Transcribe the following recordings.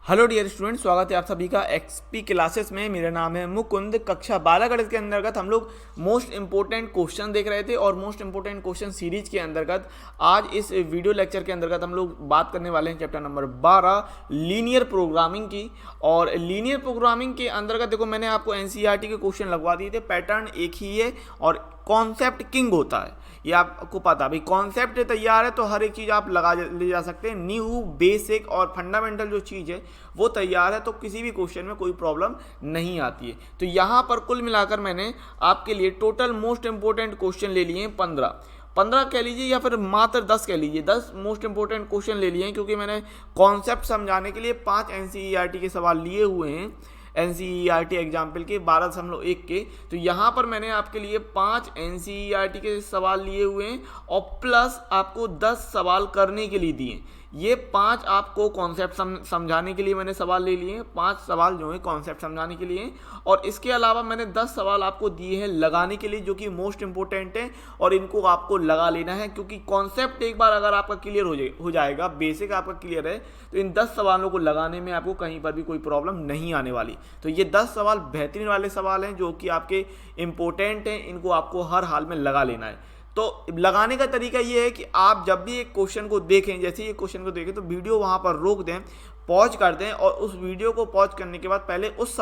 Hello dear student, स्वागत है आप सभी का एक्सपी क्लासेस में। मेरा नाम है मुकुंद। कक्षा 12 गणित के अंतर्गत हम लोग मोस्ट इंपोर्टेंट क्वेश्चन देख रहे थे और मोस्ट इंपोर्टेंट क्वेश्चन सीरीज के अंतर्गत आज इस वीडियो लेक्चर के अंतर्गत हम लोग बात करने वाले हैं चैप्टर नंबर 12 लीनियर प्रोग्रामिंग की। और लीनियर प्रोग्रामिंग के अंतर्गत देखो, मैंने आपको एनसीईआरटी के क्वेश्चन लगवा दिए थे। पैटर्न एक ही है और कॉन्सेप्ट किंग होता है, ये आपको पता। भाई कॉन्सेप्ट तैयार है तो हर एक चीज़ आप ले जा सकते हैं। न्यू बेसिक और फंडामेंटल जो चीज़ है वो तैयार है, तो किसी भी क्वेश्चन में कोई प्रॉब्लम नहीं आती है। तो यहाँ पर कुल मिलाकर मैंने आपके लिए टोटल मोस्ट इंपोर्टेंट क्वेश्चन ले लिए हैं 15 कह लीजिए या फिर मात्र 10 कह लीजिए। 10 मोस्ट इंपोर्टेंट क्वेश्चन ले लिए हैं, क्योंकि मैंने कॉन्सेप्ट समझाने के लिए 5 एनसीईआरटी के सवाल लिए हुए हैं। एनसीईआरटी एग्जाम्पल के 12.1 के। तो यहाँ पर मैंने आपके लिए 5 एनसीईआरटी के सवाल लिए हुए हैं और प्लस आपको 10 सवाल करने के लिए दिए। ये 5 आपको कॉन्सेप्ट समझाने के लिए मैंने सवाल ले लिए हैं। 5 सवाल जो है कॉन्सेप्ट समझाने के लिए, और इसके अलावा मैंने 10 सवाल आपको दिए हैं लगाने के लिए, जो कि मोस्ट इंपॉर्टेंट है और इनको आपको लगा लेना है। क्योंकि कॉन्सेप्ट एक बार अगर आपका क्लियर हो जाएगा, बेसिक आपका क्लियर है, तो इन 10 सवालों को लगाने में आपको कहीं पर भी कोई प्रॉब्लम नहीं आने वाली। तो ये 10 सवाल बेहतरीन वाले सवाल हैं जो कि आपके इंपॉर्टेंट हैं, इनको आपको हर हाल में लगा लेना है। तो लगाने का तरीका ये है कि आप जब भी एक क्वेश्चन को देखें, जैसे ये क्वेश्चन को देखें, तो वीडियो वहाँ पर रोक दें, पॉज कर दें, और उस वीडियो को पॉज करने के बाद पहले उस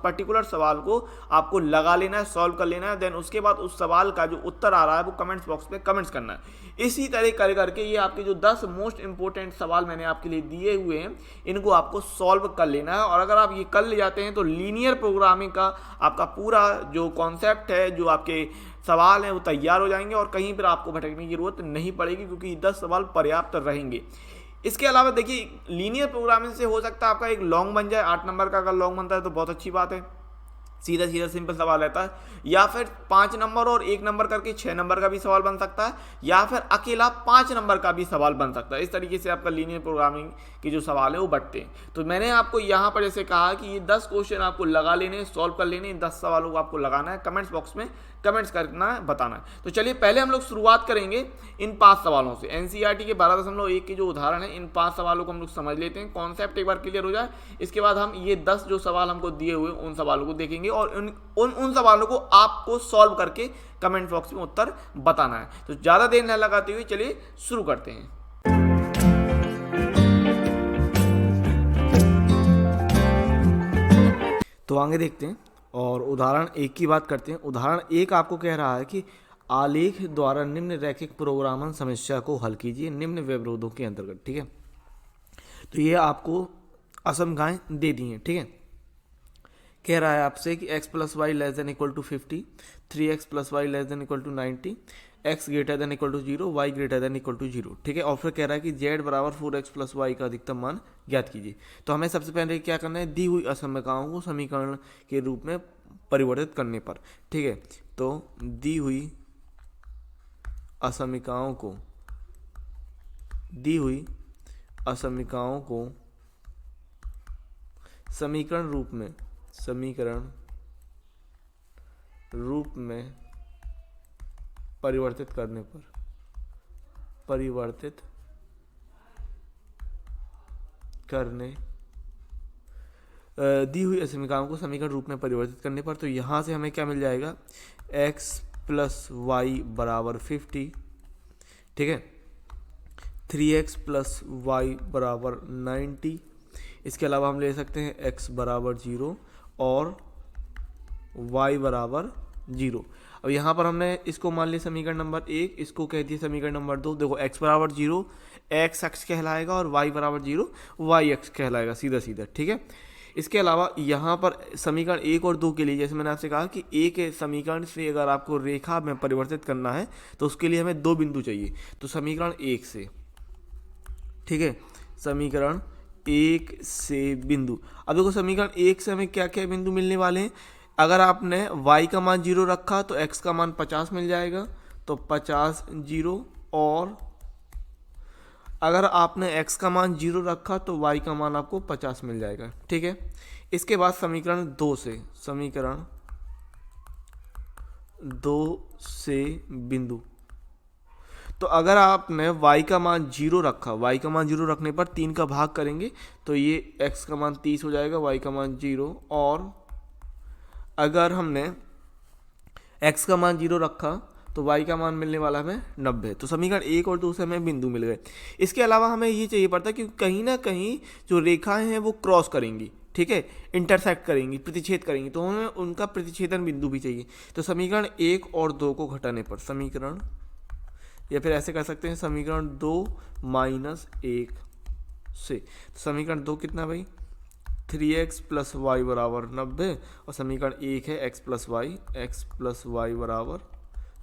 पर्टिकुलर सवाल को आपको लगा लेना है, सॉल्व कर लेना है। देन उसके बाद उस सवाल का जो उत्तर आ रहा है वो कमेंट्स बॉक्स में कमेंट्स करना है। इसी तरह कर करके ये आपके जो 10 मोस्ट इंपॉर्टेंट सवाल मैंने आपके लिए दिए हुए हैं, इनको आपको सॉल्व कर लेना है। और अगर आप ये कर ले जाते हैं तो लीनियर प्रोग्रामिंग का आपका पूरा जो कॉन्सेप्ट है, जो आपके सवाल हैं, वो तैयार हो जाएंगे और कहीं पर आपको भटकने की जरूरत नहीं पड़ेगी, क्योंकि 10 सवाल पर्याप्त रहेंगे। इसके अलावा देखिए, लीनियर प्रोग्रामिंग से हो सकता है आपका एक लॉन्ग बन जाए। 8 नंबर का अगर लॉन्ग बनता है तो बहुत अच्छी बात है, सीधा सीधा सिंपल सवाल रहता है। या फिर 5 नंबर और 1 नंबर करके 6 नंबर का भी सवाल बन सकता है, या फिर अकेला 5 नंबर का भी सवाल बन सकता है। इस तरीके से आपका लीनियर प्रोग्रामिंग के जो सवाल है वो बढ़ते हैं। तो मैंने आपको यहाँ पर जैसे कहा कि ये 10 क्वेश्चन आपको लगा लेने, सॉल्व कर लेने। इन 10 सवालों को आपको लगाना है, कमेंट्स बॉक्स में कमेंट्स करना है, बताना है। तो चलिए पहले हम लोग शुरुआत करेंगे इन 5 सवालों से। एनसीईआरटी के 12.1 के जो उदाहरण है, इन 5 सवालों को हम लोग समझ लेते हैं, कॉन्सेप्ट एक बार क्लियर हो जाए। इसके बाद हम ये 10 जो सवाल हमको दिए हुए उन सवालों को देखेंगे और उन सवालों को आपको सॉल्व करके कमेंट बॉक्स में उत्तर बताना है। तो ज़्यादा देर न लगाते हुए चलिए शुरू करते हैं। तो आगे देखते हैं और उदाहरण 1 की बात करते हैं। उदाहरण 1 आपको कह रहा है कि आलेख द्वारा निम्न रैखिक प्रोग्रामन समस्या को हल कीजिए निम्न व्यवरोधों के अंतर्गत। ठीक है, तो ये आपको असमगाएं दे दी हैं। ठीक है, कह रहा है आपसे कि x + y ≤ 50, 3x + y ≤ 90, x > 0, y > 0। ठीक है, और फिर कह रहा है कि z = 4x + y का अधिकतम मान ज्ञात कीजिए। तो हमें सबसे पहले क्या करना है, दी हुई असमीकरणों को समीकरण के रूप में परिवर्तित करने पर। ठीक है, तो दी हुई असमीकरणों को समीकरण रूप में परिवर्तित करने पर दी हुई समीकरणों को समीकरण रूप में परिवर्तित करने पर, तो यहाँ से हमें क्या मिल जाएगा, x + y = 50। ठीक है, 3x + y = 90। इसके अलावा हम ले सकते हैं x = 0 और y = 0। अब यहाँ पर हमने इसको मान लिया समीकरण नंबर 1, इसको कह दिया समीकरण नंबर 2। देखो x = 0 x कहलाएगा और y = 0 y कहलाएगा, सीधा सीधा। ठीक है, इसके अलावा यहाँ पर समीकरण 1 और 2 के लिए, जैसे मैंने आपसे कहा कि एक समीकरण से अगर आपको रेखा में परिवर्तित करना है तो उसके लिए हमें 2 बिंदु चाहिए। तो समीकरण 1 से, ठीक है, समीकरण 1 से बिंदु। अब देखो समीकरण 1 से हमें क्या क्या बिंदु मिलने वाले हैं। अगर आपने y का मान 0 रखा तो x का मान 50 मिल जाएगा, तो 50 0। और अगर आपने x का मान 0 रखा तो y का मान आपको 50 मिल जाएगा। ठीक है, इसके बाद समीकरण 2 से बिंदु। तो अगर आपने y का मान 0 रखा, y का मान 0 रखने पर 3 का भाग करेंगे तो ये x का मान 30 हो जाएगा, y का मान 0, और अगर हमने x का मान 0 रखा तो y का मान मिलने वाला हमें 90। तो समीकरण 1 और 2 से हमें बिंदु मिल गए। इसके अलावा हमें ये चाहिए पड़ता कि कहीं ना कहीं जो रेखाएं हैं वो क्रॉस करेंगी, ठीक है, इंटरसेक्ट करेंगी, प्रतिच्छेद करेंगी, तो हमें उनका प्रतिच्छेदन बिंदु भी चाहिए। तो समीकरण 1 और 2 को घटाने पर समीकरण, या फिर ऐसे कर सकते हैं समीकरण 2 माइनस 1 से, तो समीकरण 2 कितना भाई 3x प्लस वाई बराबर 90, और समीकरण 1 है x प्लस वाई बराबर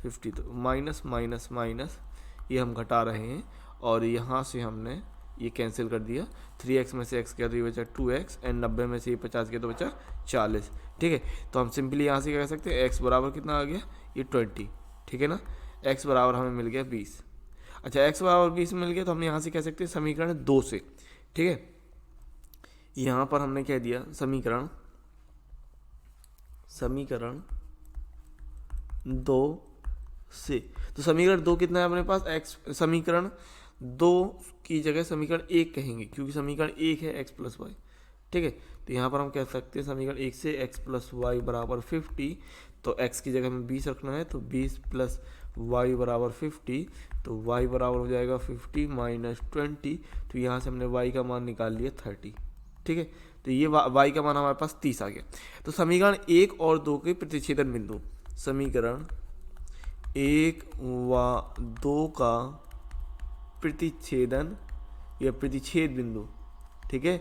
50। तो माइनस माइनस माइनस ये हम घटा रहे हैं, और यहाँ से हमने ये कैंसिल कर दिया, 3x में से x गया तो ये बचा 2x, एंड 90 में से ये 50 गया तो बचा 40, ठीक है। तो हम सिंपली यहाँ से क्या कह सकते हैं, x बराबर कितना आ गया, ये 20, ठीक है ना, x बराबर हमें मिल गया 20। अच्छा, x बराबर 20 मिल गया तो हम यहाँ से कह सकते हैं समीकरण 2 से, ठीक है। यहाँ पर हमने कह दिया समीकरण 2 से, तो समीकरण 2 कितना है अपने पास, x, समीकरण 2 की जगह समीकरण 1 कहेंगे क्योंकि समीकरण 1 है x प्लस वाई, ठीक है। तो यहाँ पर हम कह सकते हैं समीकरण 1 से x प्लस वाई बराबर 50, तो x की जगह में 20 रखना है, तो 20 प्लस वाई बराबर 50, तो y बराबर हो जाएगा 50 माइनस 20, तो यहाँ से हमने y का मान निकाल लिया 30, ठीक है। तो ये y का मान हमारे पास 30 आ गया। तो समीकरण 1 और 2 के प्रतिच्छेदन बिंदु, समीकरण 1 व 2 का प्रतिच्छेदन या प्रतिच्छेद बिंदु, ठीक है,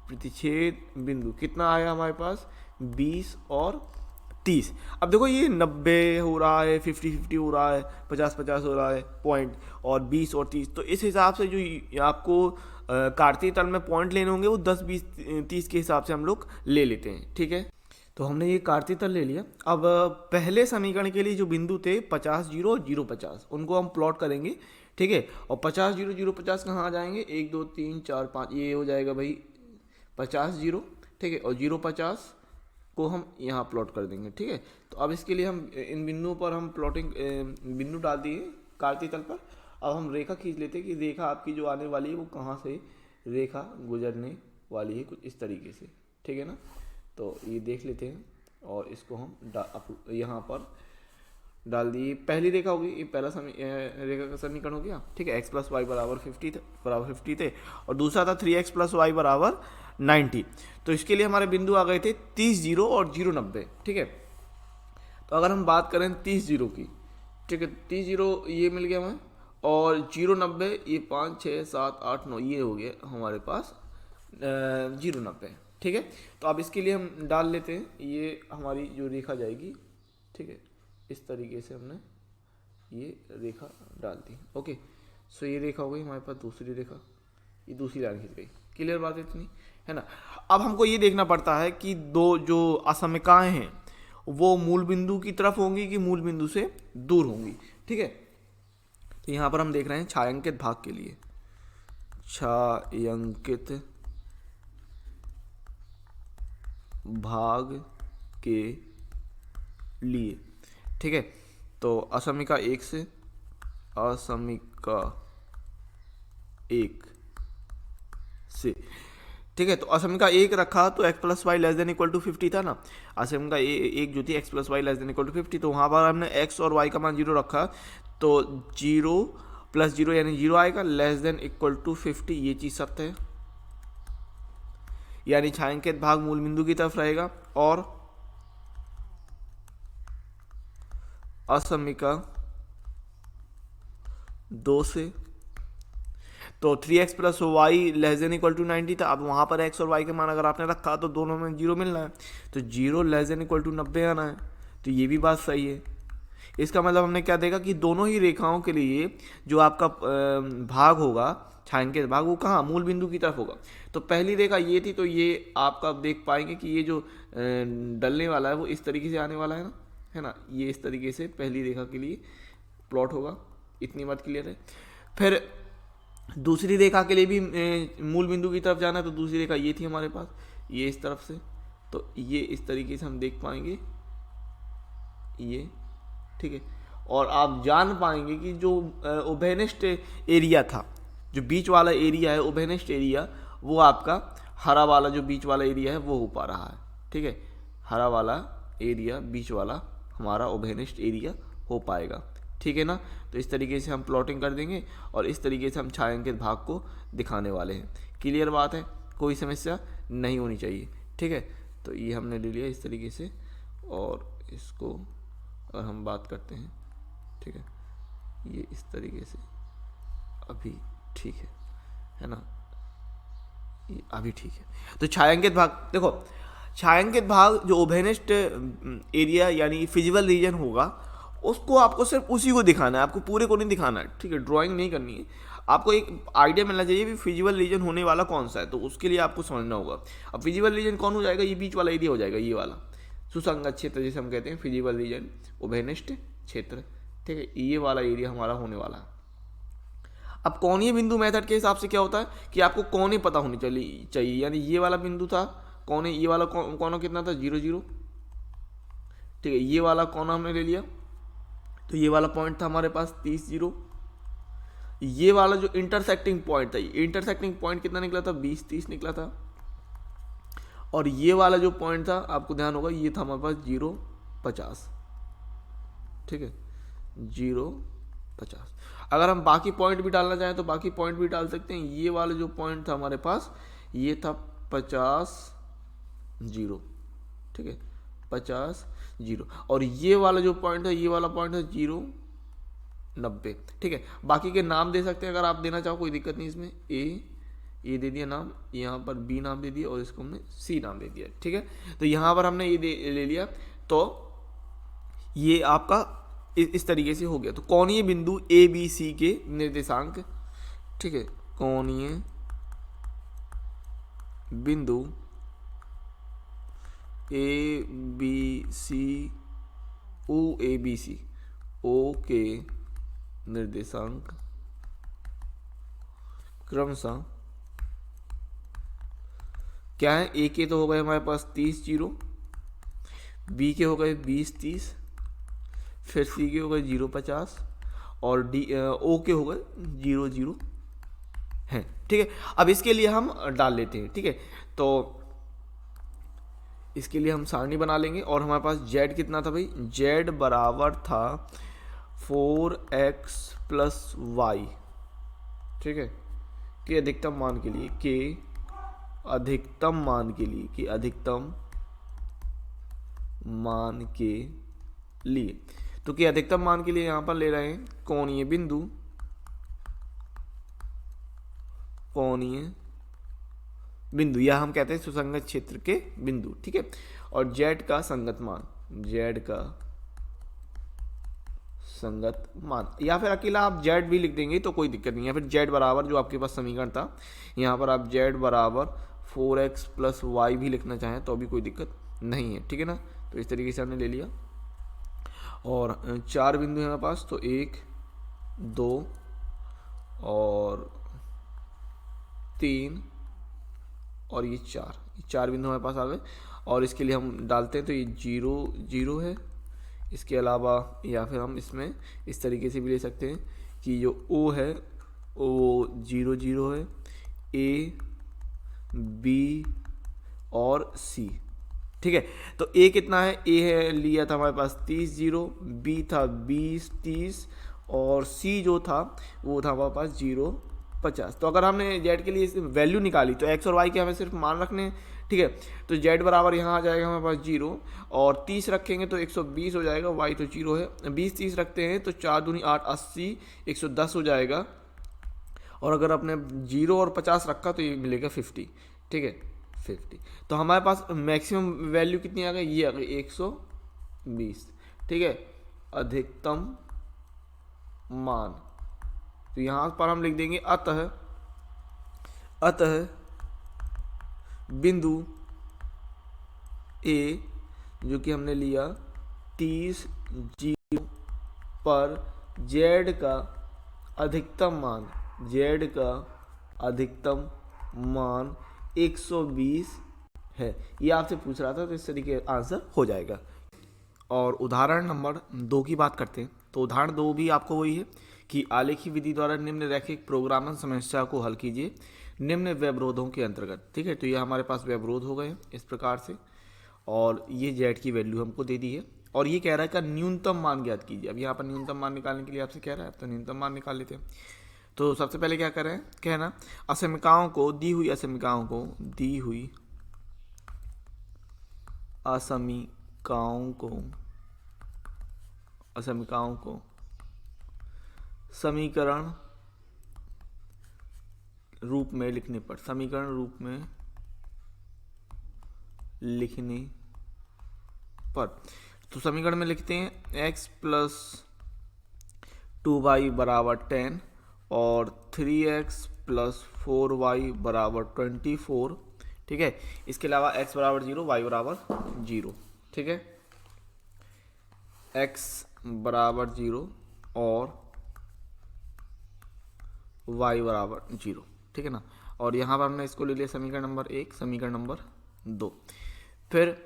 प्रतिच्छेद बिंदु कितना आया हमारे पास 20 और 30। अब देखो ये 90 हो रहा है, 50-50 हो रहा है, 50-50 हो रहा है पॉइंट, और 20 और 30, तो इस हिसाब से जो आपको कार्तीय तल में पॉइंट लेने होंगे वो 10, 20, 30 के हिसाब से हम लोग ले लेते हैं, ठीक है। तो हमने ये कार्तीय तल ले लिया। अब पहले समीकरण के लिए जो बिंदु थे 50, 0 और 0, 50, उनको हम प्लॉट करेंगे, ठीक है। और 50, 0, 0, 50 कहाँ आ जाएंगे, 1, 2, 3, 4, 5, ये हो जाएगा भाई 50, 0, ठीक है, और 0, 50 को हम यहाँ प्लॉट कर देंगे, ठीक है। तो अब इसके लिए हम इन बिंदुओं पर हम प्लॉटिंग बिंदु डाल दिए कार्तीय तल पर। अब हम रेखा खींच लेते हैं कि रेखा आपकी जो आने वाली है वो कहाँ से रेखा गुजरने वाली है, कुछ इस तरीके से, ठीक है ना। तो ये देख लेते हैं, और इसको हम यहाँ पर डाल दिए। पहली रेखा होगी, ये पहला रेखा का समीकरण हो गया, ठीक है, x प्लस वाई बराबर 50 थे, और दूसरा था 3x प्लस वाई बराबर 90। तो इसके लिए हमारे बिंदु आ गए थे 30, 0 और 0, 90, ठीक है। तो अगर हम बात करें 30, 0 की, ठीक है, 30, 0 ये मिल गया हमें, और 0, 90 ये 5, 6, 7, 8, 9 ये हो गया हमारे पास 0, 90, ठीक है। तो अब इसके लिए हम डाल लेते हैं, ये हमारी जो रेखा जाएगी, ठीक है, इस तरीके से हमने ये रेखा डाल दी, ओके। सो ये रेखा हो गई हमारे पास दूसरी रेखा, ये दूसरी लाइन खींच गई, क्लियर बात है इतनी, है ना। अब हमको ये देखना पड़ता है कि दो जो असमिकाएं हैं वो मूल बिंदु की तरफ होंगी कि मूल बिंदु से दूर होंगी, ठीक है। तो यहाँ पर हम देख रहे हैं छायांकित भाग के लिए, छायांकित भाग के लिए, ठीक है। तो असमिका 1 से, असमिका 1 से, ठीक है। तो असमिका 1 रखा तो x plus y less than equal to 50 था ना, असमिका 1 जो थी x plus y less than equal to 50, तो वहाँ पर हमने x और y का मान 0 रखा, तो 0 प्लस 0 यानी 0 आएगा, लेस देन इक्वल टू 50, ये चीज़ सत्य है, यानी छायांकित भाग मूल बिंदु की तरफ रहेगा। और असमिका 2 से, तो 3x plus y less than equal to 90 था, अब वहाँ पर x और y के मान अगर आपने रखा तो दोनों में 0 मिलना है, तो 0 लेस देन इक्वल टू 90 आना है, तो ये भी बात सही है। इसका मतलब हमने क्या देखा कि दोनों ही रेखाओं के लिए जो आपका भाग होगा छायांकित भाग वो कहाँ मूल बिंदु की तरफ होगा। तो पहली रेखा ये थी, तो ये आपका देख पाएंगे कि ये जो डलने वाला है वो इस तरीके से आने वाला है ना, है ना, ये इस तरीके से पहली रेखा के लिए प्लॉट होगा, इतनी बात क्लियर है। फिर दूसरी रेखा के लिए भी मूल बिंदु की तरफ जाना है, तो दूसरी रेखा ये थी हमारे पास, ये इस तरफ से, तो ये इस तरीके से हम देख पाएंगे ये, ठीक है। और आप जान पाएंगे कि जो उभयनिष्ठ एरिया था, जो बीच वाला एरिया है उभयनिष्ठ एरिया, वो आपका हरा वाला जो बीच वाला एरिया है वो हो पा रहा है। ठीक है, हरा वाला एरिया बीच वाला हमारा उभयनिष्ठ एरिया हो पाएगा। ठीक है ना। तो इस तरीके से हम प्लॉटिंग कर देंगे और इस तरीके से हम छायांकित भाग को दिखाने वाले हैं। क्लियर बात है, कोई समस्या नहीं होनी चाहिए। ठीक है, तो ये हमने ले लिया इस तरीके से, और इसको और हम बात करते हैं। ठीक है, ये इस तरीके से अभी ठीक है ना, ये अभी ठीक है। तो छायांकित भाग देखो, छायांकित भाग जो उभयनिष्ठ एरिया यानी फिजिबल रीजन होगा, उसको आपको सिर्फ उसी को दिखाना है, आपको पूरे को नहीं दिखाना है। ठीक है, ड्राइंग नहीं करनी है, आपको एक आइडिया मिलना चाहिए कि फिजिबल रीजन होने वाला कौन सा है, तो उसके लिए आपको समझना होगा। अब फिजिबल रीजन कौन हो जाएगा, ये बीच वाला एरिया हो जाएगा, ये वाला सुसंगत क्षेत्र जिसे हम कहते हैं फिजिबल रीजन, उभयनिष्ठ क्षेत्र। ठीक है, ये वाला एरिया हमारा होने वाला है। अब कोणीय बिंदु मेथड के हिसाब से क्या होता है कि आपको कोने पता होनी चाहिए, यानी ये वाला बिंदु था कोने, ये वाला कोना कितना था 0 0। ठीक है, ये वाला कोना हमने ले लिया, तो ये वाला पॉइंट था हमारे पास 30 0। ये वाला जो इंटरसेक्टिंग पॉइंट था, इंटरसेक्टिंग पॉइंट कितना निकला था 20 30 निकला था। और ये वाला जो पॉइंट था आपको ध्यान होगा, ये था हमारे पास 0 50। ठीक है, 0 50। अगर हम बाकी पॉइंट भी डालना चाहें तो बाकी पॉइंट भी डाल सकते हैं। ये वाला जो पॉइंट था हमारे पास, ये था 50 0। ठीक है, 50 0। और ये वाला जो पॉइंट है, ये वाला पॉइंट है 0 90। ठीक है, बाकी के नाम दे सकते हैं अगर आप देना चाहो, कोई दिक्कत नहीं इसमें। ए दे दिया नाम, यहाँ पर बी नाम दे दिया और इसको हमने सी नाम दे दिया। ठीक है, तो यहाँ पर हमने ये ले लिया, तो ये आपका इस तरीके से हो गया। तो कोणीय बिंदु ए बी सी के निर्देशांक, ठीक है, कोणीय बिंदु A B C, O A B C, ओ के निर्देशांक क्रमशः क्या है, ए के तो हो गए हमारे पास 30 0, बी के हो गए 20 30, फिर सी के हो गए 0 50, और डी ओ के हो गए 0 0 हैं। ठीक है, अब इसके लिए हम डाल लेते हैं। ठीक है, तो इसके लिए हम सारणी बना लेंगे, और हमारे पास z कितना था भाई, z बराबर था 4x + y। ठीक है, के अधिकतम मान के लिए, के अधिकतम मान के लिए, कि अधिकतम मान के लिए, तो कि अधिकतम मान के लिए यहां पर ले रहे हैं कोणीय बिंदु, कोणीय बिंदु या हम कहते हैं सुसंगत क्षेत्र के बिंदु। ठीक है, और z का संगत मान, z का संगत मान, या फिर अकेला आप z भी लिख देंगे तो कोई दिक्कत नहीं है। फिर z बराबर जो आपके पास समीकरण था, यहाँ पर आप z बराबर 4x + y भी लिखना चाहें तो भी कोई दिक्कत नहीं है। ठीक है ना, तो इस तरीके से हमने ले लिया, और 4 बिंदु हैं हमारे पास, तो 1 2 और 3 और ये 4 बिंदु हमारे पास आ गए। और इसके लिए हम डालते हैं तो ये 0 0 है। इसके अलावा या फिर हम इसमें इस तरीके से भी ले सकते हैं कि जो O है वो 0 0 है, A B और C। ठीक है, तो A कितना है, A है लिया था हमारे पास 30 0, B था 20 30, और C जो था वो था हमारे पास 0 50। तो अगर हमने Z के लिए वैल्यू निकाली तो x और y के हमें सिर्फ मान रखने हैं। ठीक है, तो Z बराबर यहाँ आ जाएगा हमारे पास 0, और 30 रखेंगे तो 120 हो जाएगा, y तो 0 है। 20 30 रखते हैं तो 4 दूनी 8 80, 110 हो जाएगा। और अगर आपने 0 और 50 रखा तो ये मिलेगा 50। ठीक है, 50। तो हमारे पास मैक्सिमम वैल्यू कितनी आ गई, ये आ गई 120। ठीक है, अधिकतम मान, तो यहाँ पर हम लिख देंगे अतः बिंदु ए जो कि हमने लिया 30 0 पर z का अधिकतम मान, z का अधिकतम मान 120 है। ये आपसे पूछ रहा था, तो इस तरीके आंसर हो जाएगा। और उदाहरण नंबर 2 की बात करते हैं। तो उदाहरण 2 भी आपको वही है कि आलेखी विधि द्वारा निम्न रैखिक प्रोग्रामन समस्या को हल कीजिए निम्न व्यवरोधों के अंतर्गत। ठीक है, तो ये हमारे पास व्यवरोध हो गए इस प्रकार से, और ये जेड की वैल्यू हमको दे दी है, और ये कह रहा है का न्यूनतम मान ज्ञात कीजिए। अब यहाँ पर न्यूनतम मान निकालने के लिए आपसे कह रहा है, तो न्यूनतम मान निकाल लेते हैं। तो सबसे पहले क्या करें, कहना असमीकाओं को, दी हुई असमीकाओं को, दी हुई असमीकाओं को, असमीकाओं को समीकरण रूप में लिखने पर, समीकरण रूप में लिखने पर, तो समीकरण में लिखते हैं x प्लस 2y बराबर 10 और 3x प्लस 4y बराबर 24। ठीक है, इसके अलावा x बराबर 0, y बराबर 0। ठीक है, x बराबर 0 और y बराबर 0। ठीक है ना, और यहाँ पर हमने इसको ले लिया समीकरण नंबर 1, समीकरण नंबर 2। फिर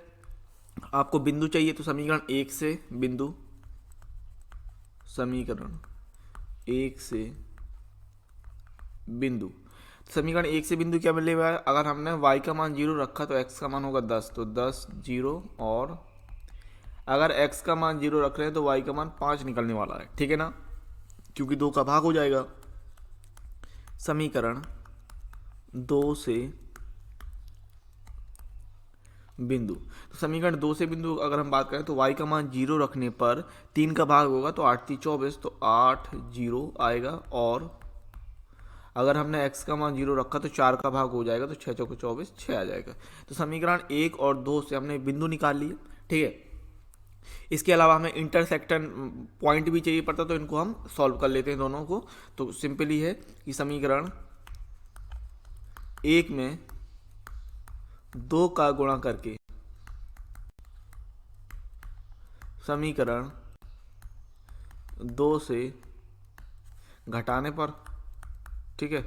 आपको बिंदु चाहिए, तो समीकरण 1 से बिंदु, समीकरण 1 से बिंदु, समीकरण 1 से बिंदु क्या मिलेगा, अगर हमने y का मान 0 रखा तो x का मान होगा 10, तो 10 0, और अगर x का मान 0 रख रहे हैं तो y का मान 5 निकलने वाला है। ठीक है ना, क्योंकि 2 का भाग हो जाएगा। समीकरण 2 से बिंदु, तो समीकरण 2 से बिंदु अगर हम बात करें तो y का मान 0 रखने पर 3 का भाग होगा, तो 8 3 24, तो 8 0 आएगा, और अगर हमने x का मान 0 रखा तो 4 का भाग हो जाएगा, तो 6 चौके 24, 6 आ जाएगा। तो समीकरण 1 और 2 से हमने बिंदु निकाल लिए। ठीक है, इसके अलावा हमें इंटरसेक्शन पॉइंट भी चाहिए पड़ता, तो इनको हम सॉल्व कर लेते हैं दोनों को। तो सिंपली है कि समीकरण 1 में 2 का गुणा करके, समीकरण 2 से घटाने पर, ठीक है,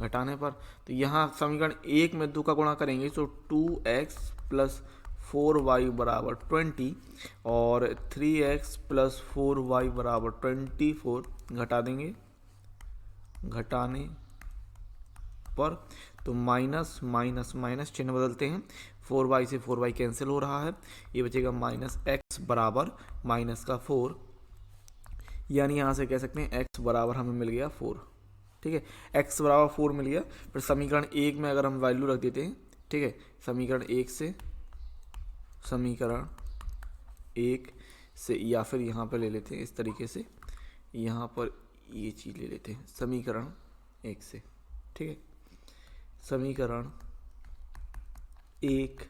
घटाने पर, तो यहाँ समीकरण 1 में 2 का गुणा करेंगे तो 2x प्लस 4y बराबर 20 और 3x प्लस 4y बराबर 24 घटा देंगे, घटाने पर, तो माइनस माइनस माइनस चिन्ह बदलते हैं, 4y से 4y कैंसिल हो रहा है, ये बचेगा माइनस x बराबर माइनस का 4, यानी यहाँ से कह सकते हैं x बराबर हमें मिल गया 4। ठीक है, x बराबर 4 मिल गया। फिर समीकरण 1 में अगर हम वैल्यू रख देते हैं, ठीक है, समीकरण 1 से, समीकरण 1 से, या फिर यहाँ पर ले लेते हैं इस तरीके से, यहाँ पर ये चीज़ ले लेते हैं समीकरण 1 से। ठीक है, समीकरण 1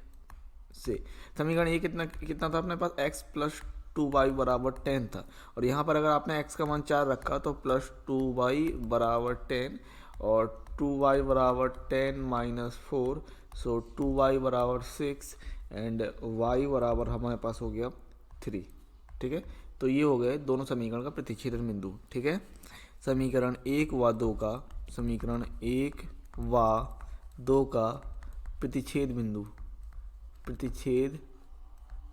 से, समीकरण 1 कितना था अपने पास, x प्लस 2y बराबर 10 था, और यहाँ पर अगर आपने x का मान 4 रखा तो प्लस 2y बराबर 10 और 2y बराबर 10 माइनस 4, सो 2y बराबर 6 एंड y बराबर हमारे पास हो गया 3। ठीक है, तो ये हो गए दोनों समीकरण का प्रतिच्छेदन बिंदु। ठीक है, समीकरण 1 व 2 का, समीकरण 1 व 2 का प्रतिच्छेद बिंदु, प्रतिच्छेद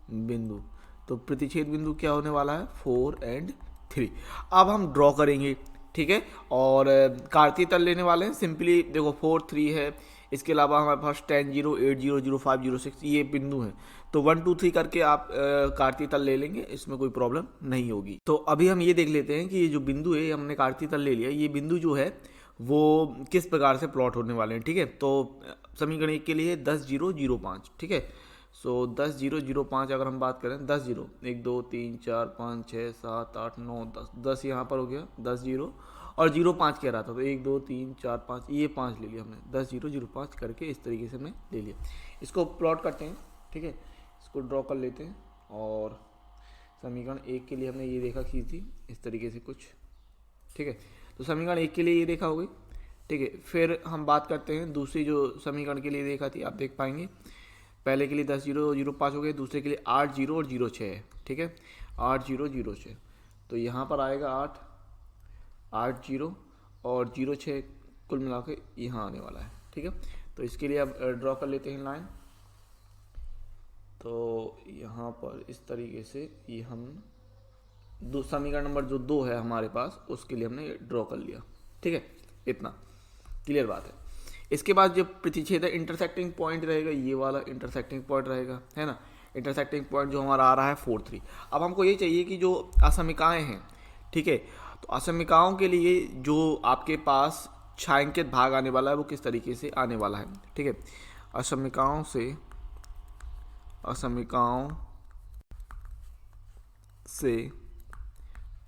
बिंदु, तो प्रतिच्छेद बिंदु क्या होने वाला है, 4 और 3। अब हम ड्रॉ करेंगे। ठीक है, और कार्तीय तल लेने वाले हैं। सिंपली देखो 4 3 है, इसके अलावा हमारे पास 10 0 8 0 0 5 0 6 ये बिंदु हैं, तो 1 2 3 करके आप कार्तीय तल ले लेंगे, इसमें कोई प्रॉब्लम नहीं होगी। तो अभी हम ये देख लेते हैं कि ये जो बिंदु है, हमने कार्तीय तल ले लिया, ये बिंदु जो है वो किस प्रकार से प्लॉट होने वाले हैं। ठीक है, तो समीकरण 1 के लिए 10 0 0 5। ठीक है, सो 10 0 0 5 अगर हम बात करें, 10 0 1 2 3 4 5 6 7 8 9 10, 10 यहाँ पर हो गया, 10 0 और 0 5 कह रहा था, तो 1 2 3 4 5, ये 5 ले लिया हमने, 10 0 0 5 करके इस तरीके से हमने ले लिया। इसको प्लॉट करते हैं। ठीक है, इसको ड्रॉ कर लेते हैं, और समीकरण 1 के लिए हमने ये रेखा खींच दी इस तरीके से कुछ। ठीक है, तो समीकरण 1 के लिए ये रेखा हो गई। ठीक है, फिर हम बात करते हैं दूसरी जो समीकरण के लिए रेखा थी, आप देख पाएंगे पहले के लिए 10 0 0 5 हो गए, दूसरे के लिए 8 0 और 0 6 है। ठीक है, 8 0 0 6, तो यहाँ पर आएगा 8 8 0 और 0 6 कुल मिला के यहाँ आने वाला है। ठीक है, तो इसके लिए अब ड्रॉ कर लेते हैं लाइन। तो यहाँ पर इस तरीके से ये हम समीकरण नंबर जो 2 है हमारे पास, उसके लिए हमने ड्रॉ कर लिया। ठीक है, इतना क्लियर बात है। इसके बाद जो प्रतिच्छेद है, इंटरसेक्टिंग पॉइंट रहेगा, ये वाला इंटरसेक्टिंग पॉइंट रहेगा, है ना। इंटरसेक्टिंग पॉइंट जो हमारा आ रहा है 4 3। अब हमको ये चाहिए कि जो असमिकाएँ हैं, ठीक है, तो असमिकाओं के लिए जो आपके पास छायांकित भाग आने वाला है वो किस तरीके से आने वाला है। ठीक है, असमिकाओं से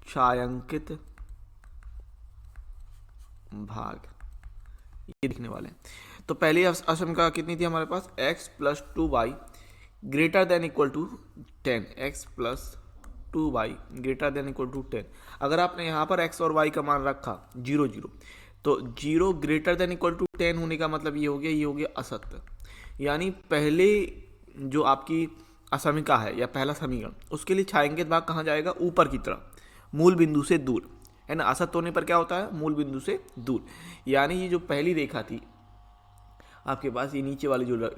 छायांकित भाग ये दिखने वाले हैं। तो पहली असमिका कितनी थी हमारे पास, x plus 2y greater than equal to 10, x plus 2y greater than equal to 10। अगर आपने यहाँ पर x और y का मान रखा 0 0, तो 0 ग्रेटर देन इक्वल टू 10 होने का मतलब ये हो गया असत्य। यानी पहले जो आपकी असमिका है या पहला समीकरण, उसके लिए छायांकित भाग कहाँ जाएगा, ऊपर की तरफ, मूल बिंदु से दूर, है ना। असत्य होने पर क्या होता है, मूल बिंदु से दूर। यानी ये जो पहली रेखा थी आपके पास, ये नीचे वाली जो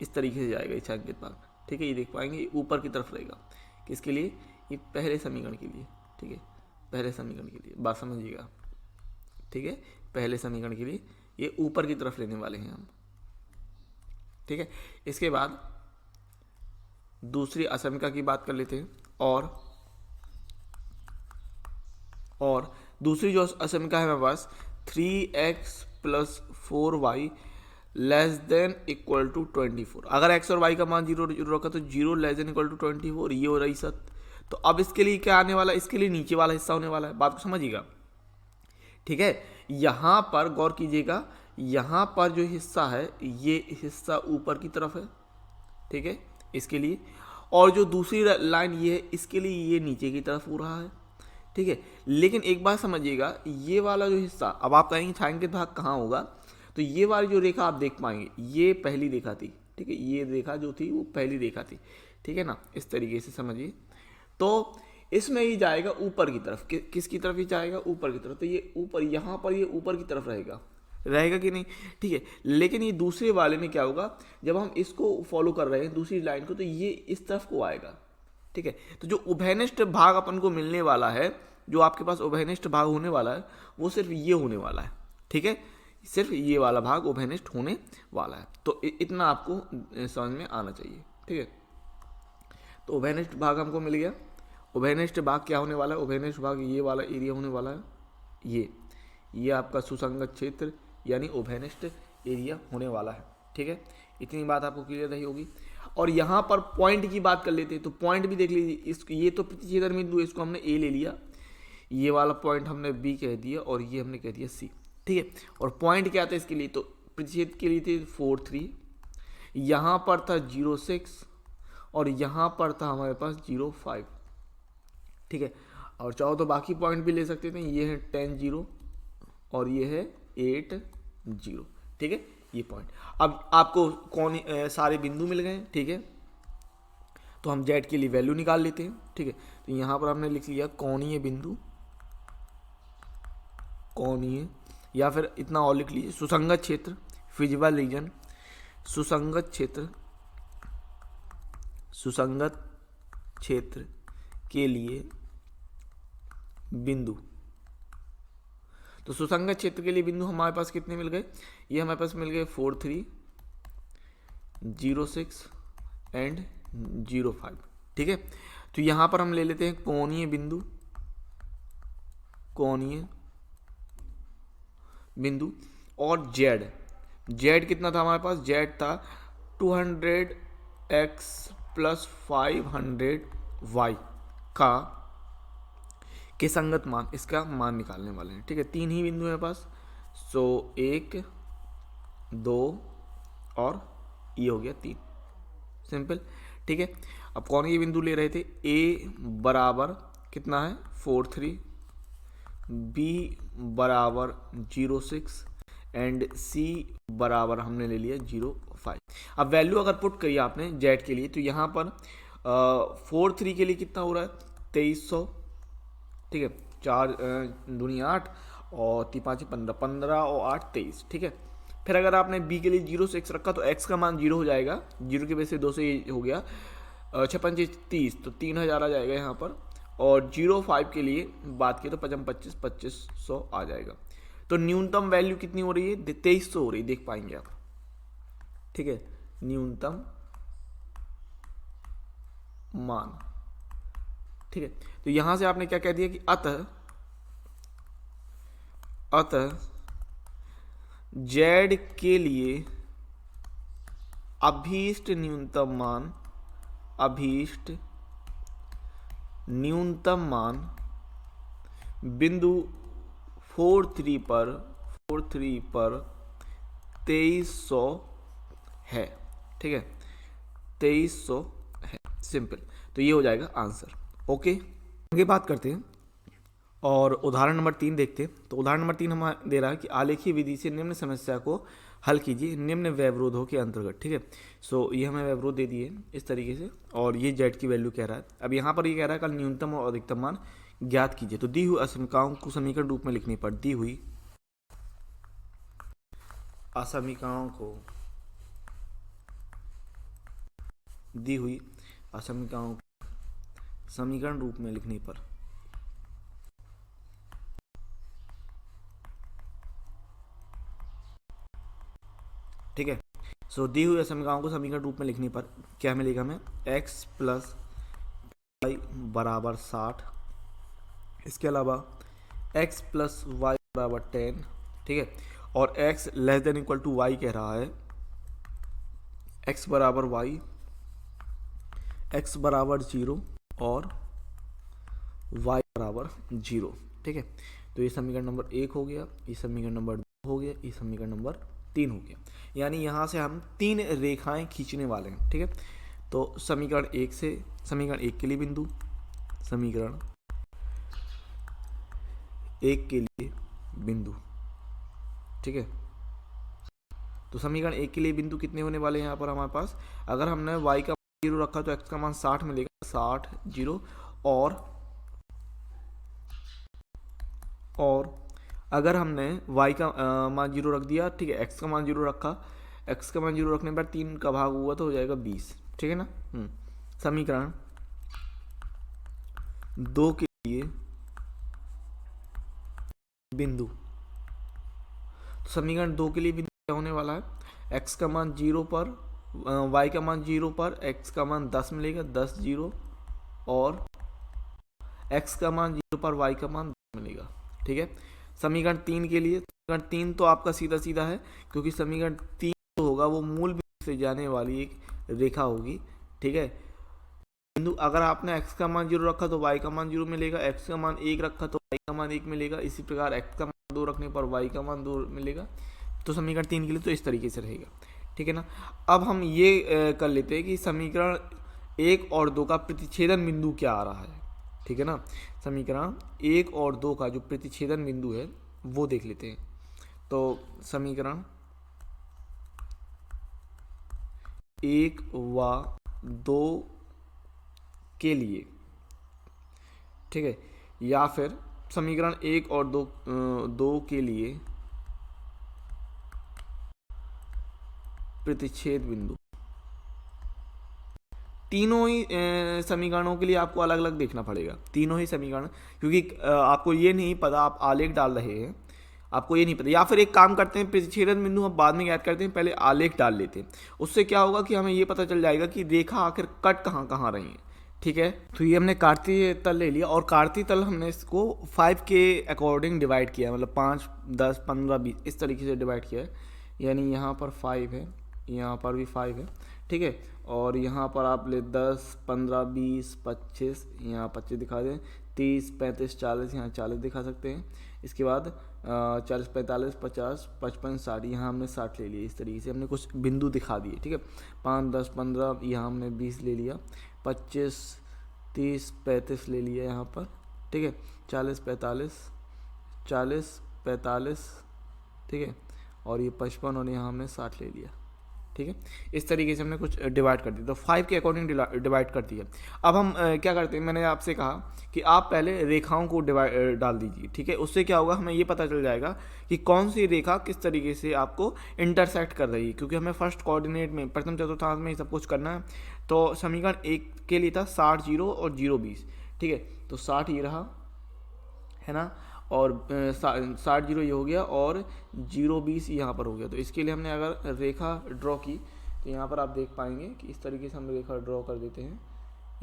इस तरीके से जाएगा ये छायांकित भाग। ठीक है, ये देख पाएंगे, ये ऊपर की तरफ रहेगा। किसके लिए, ये पहले समीकरण के लिए। ठीक है, पहले समीकरण के लिए बात समझिएगा। ठीक है, पहले समीकरण के लिए ये ऊपर की तरफ लेने वाले हैं हम। ठीक है, इसके बाद दूसरी असमिका की बात कर लेते हैं। और दूसरी जो असमिका है हमारे पास 3x plus 4y less than equal to 24। अगर x और y का मान 0 रखा तो 0 लेस देन इक्वल टू 24, ये हो रही सत्य। तो अब इसके लिए क्या आने वाला है, इसके लिए नीचे वाला हिस्सा होने वाला है। बात को समझिएगा। ठीक है, यहाँ पर गौर कीजिएगा, यहाँ पर जो हिस्सा है ये हिस्सा ऊपर की तरफ है। ठीक है, इसके लिए, और जो दूसरी लाइन ये है इसके लिए ये नीचे की तरफ हो रहा है। ठीक है, लेकिन एक बात समझिएगा, ये वाला जो हिस्सा, अब आप कहेंगे छायांकित भाग कहाँ होगा, तो ये वाली जो रेखा आप देख पाएंगे ये पहली रेखा थी। ठीक है, ये रेखा जो थी वो पहली रेखा थी। ठीक है ना, इस तरीके से समझिए। तो इसमें ही जाएगा ऊपर की तरफ, किसकी तरफ ही जाएगा, ऊपर की तरफ। तो ये ऊपर, यहाँ पर ये ऊपर की तरफ रहेगा कि नहीं। ठीक है, लेकिन ये दूसरे वाले में क्या होगा, जब हम इसको फॉलो कर रहे हैं दूसरी लाइन को, तो ये इस तरफ को आएगा। ठीक है, तो जो उभयनिष्ठ भाग अपन को मिलने वाला है, जो आपके पास उभयनिष्ठ भाग होने वाला है, वो सिर्फ ये होने वाला है। ठीक है, सिर्फ ये वाला भाग उभयनिष्ठ होने वाला है। तो इतना आपको समझ में आना चाहिए। ठीक है, तो उभयनिष्ठ भाग हमको मिल गया। उभयनिष्ठ भाग क्या होने वाला है, उभयनिष्ठ भाग ये वाला एरिया होने वाला है। ये आपका सुसंगत क्षेत्र यानी उभयनिष्ठ एरिया होने वाला है। ठीक है, इतनी बात आपको क्लियर रही होगी। और यहाँ पर पॉइंट की बात कर लेते हैं, तो पॉइंट भी देख लीजिए। इसको, ये तो प्रतिच्छेदन बिंदु, इसको हमने ए ले लिया, ये वाला पॉइंट हमने बी कह दिया, और ये हमने कह दिया सी। ठीक है, और पॉइंट क्या था इसके लिए, तो प्रतिच्छेद के लिए थे 4 3, यहाँ पर था 0 6, और यहाँ पर था हमारे पास 0 5। ठीक है, और चाहो तो बाकी पॉइंट भी ले सकते थे। ये है 10 0 और ये है 8 0। ठीक है, ये पॉइंट। अब आपको कौन सारे बिंदु मिल गए। ठीक है, तो हम जेड के लिए वैल्यू निकाल लेते हैं। ठीक है, तो यहाँ पर हमने लिख लिया कोणीय बिंदु, कोणीय, या फिर इतना और लिख लीजिए सुसंगत क्षेत्र, फिजिबल रीजन, सुसंगत क्षेत्र के लिए बिंदु। तो सुसंगत क्षेत्र के लिए बिंदु हमारे पास कितने मिल गए, ये हमारे पास मिल गए 4 3 0 6 एंड 0 5। ठीक है, तो यहाँ पर हम ले लेते हैं कोणीय बिंदु, और जेड कितना था हमारे पास, जेड था 200x प्लस 500y के संगत मान, इसका मान निकालने वाले हैं। ठीक है, 3 ही बिंदु है पास, सो 1 2 और ये हो गया 3, सिंपल। ठीक है, अब कौन ये बिंदु ले रहे थे, ए बराबर कितना है 4 3, बी बराबर 0 6 एंड सी बराबर हमने ले लिया 0 5। अब वैल्यू अगर पुट करी आपने जेड के लिए, तो यहाँ पर 4 3 के लिए कितना हो रहा है 2300। ठीक है, 4 दूनी 8 और 3 5 15, 15 और 8 23। ठीक है, फिर अगर आपने बी के लिए 0 से x रखा तो x का मान 0 हो जाएगा, 0 के वजह से 2 से हो गया, 6 5 30, तो 3000 आ जाएगा यहाँ पर। और 0,5 के लिए बात की तो 25 2500 आ जाएगा। तो न्यूनतम वैल्यू कितनी हो रही है? 2300 हो रही है, देख पाएंगे आप। ठीक है, न्यूनतम मान। ठीक है, तो यहां से आपने क्या कह दिया कि अतः z के लिए अभीष्ट न्यूनतम मान बिंदु 43 पर 2300 है। ठीक है, 2300 है, सिंपल। तो ये हो जाएगा आंसर। ओके, आगे बात करते हैं और उदाहरण नंबर 3 देखते हैं। तो उदाहरण नंबर 3 हमें दे रहा है कि आलेखीय विधि से निम्न समस्या को हल कीजिए निम्न व्यवरोधों के अंतर्गत। ठीक है, सो ये हमें व्यवरोध दे दिए इस तरीके से, और ये जेड की वैल्यू कह रहा है। अब यहाँ पर ये कह रहा है कल न्यूनतम और अधिकतम मान ज्ञात कीजिए। तो दी हुई असमीकाओं को समीकरण रूप में लिखने पर दी हुई असमीकाओं को समीकरण रूप में लिखने पर ठीक है, सो दी हुई समीकरणों को समीकरण रूप में लिखने पर क्या मिलेगा हमें? x प्लस वाई बराबर 60, इसके अलावा x प्लस वाई बराबर 10। ठीक है, और x less than equal to y कह रहा है, x बराबर वाई, x बराबर 0 और y बराबर 0। ठीक है, तो ये समीकरण नंबर 1 हो गया, ये समीकरण नंबर 2 हो गया, ये समीकरण नंबर 3 हो गया। यानी यहाँ से हम 3 रेखाएं खींचने वाले हैं। ठीक है, तो समीकरण 1 के लिए बिंदु, समीकरण 1 के लिए बिंदु। ठीक है, तो समीकरण 1 के लिए बिंदु कितने होने वाले हैं यहाँ पर हमारे पास? अगर हमने y का 0 रखा तो x का मान 60 मिलेगा, 60 0, और अगर हमने y का मान 0 रख दिया, ठीक है, x का मान 0 रखा, x का मान 0 रखने पर 3 का भाग हुआ तो हो जाएगा 20। ठीक है ना। समीकरण 2 के लिए बिंदु, तो समीकरण 2 के लिए बिंदु क्या होने वाला है? x का मान 0 पर, y का मान 0 पर x का मान 10 मिलेगा, 10 0, और x का मान 0 पर y का मान 10 मिलेगा। ठीक है, समीकरण 3 के लिए, समीकरण 3 तो आपका सीधा सीधा है, क्योंकि समीकरण 3 जो होगा वो मूल बिंदु से जाने वाली एक रेखा होगी। ठीक है, बिंदु अगर आपने x का मान 0 रखा तो y का मान 0 मिलेगा, x का मान 1 रखा तो y का मान 1 मिलेगा, इसी प्रकार x का मान 2 रखने पर y का मान 2 मिलेगा। तो समीकरण 3 के लिए तो इस तरीके से रहेगा। ठीक है ना। अब हम ये कर लेते हैं कि समीकरण 1 और 2 का प्रतिच्छेदन बिंदु क्या आ रहा है। ठीक है ना, समीकरण 1 और 2 का जो प्रतिच्छेदन बिंदु है वो देख लेते हैं। तो समीकरण 1 व 2 के लिए, ठीक है, या फिर समीकरण 1 और 2 के लिए प्रतिच्छेद बिंदु, तीनों ही समीकरणों के लिए आपको अलग अलग देखना पड़ेगा, तीनों ही समीकरण, क्योंकि आपको ये नहीं पता, आप आलेख डाल रहे हैं, आपको ये नहीं पता। या फिर एक काम करते हैं, प्रतिच्छेदन बिंदु हम बाद में याद करते हैं, पहले आलेख डाल लेते हैं। उससे क्या होगा कि हमें ये पता चल जाएगा कि रेखा आखिर कट कहाँ कहाँ रही है। ठीक है, तो ये हमने कार्तीय तल ले लिया, और कार्तीय तल हमने इसको 5 के अकॉर्डिंग डिवाइड किया है, मतलब 5 10 15 20 इस तरीके से डिवाइड किया है। यानी यहाँ पर 5 है, यहाँ पर भी 5 है। ठीक है, और यहाँ पर आप ले 10 15 20 25, यहाँ 25 दिखा दें, 30 35 40, यहाँ 40 दिखा सकते हैं। इसके बाद 40 45 50 55 60, यहाँ हमने 60 ले लिया। इस तरीके से हमने कुछ बिंदु दिखा दिए। ठीक है, 5 10 15, यहाँ हमने 20 ले लिया, 25 30 35 ले लिया यहाँ पर। ठीक है, 40 45, ठीक है, और ये 55, और यहाँ हमने 60 ले लिया। ठीक है, इस तरीके से हमने कुछ डिवाइड कर दिया, तो 5 के अकॉर्डिंग डिवाइड कर दिया। अब हम क्या करते हैं, मैंने आपसे कहा कि आप पहले रेखाओं को डाल दीजिए। ठीक है, उससे क्या होगा, हमें ये पता चल जाएगा कि कौन सी रेखा किस तरीके से आपको इंटरसेक्ट कर रही है, क्योंकि हमें फर्स्ट कोऑर्डिनेट में, प्रथम चतुर्थांश में सब कुछ करना है। तो समीकरण 1 के लिए था 60 0 और 0 20। ठीक है। तो 60 ये रहा, है ना, और 60 जीरो ये हो गया, और 0 20 यहाँ पर हो गया। तो इसके लिए हमने अगर रेखा ड्रॉ की तो यहाँ पर आप देख पाएंगे कि इस तरीके से हम रेखा ड्रॉ कर देते हैं।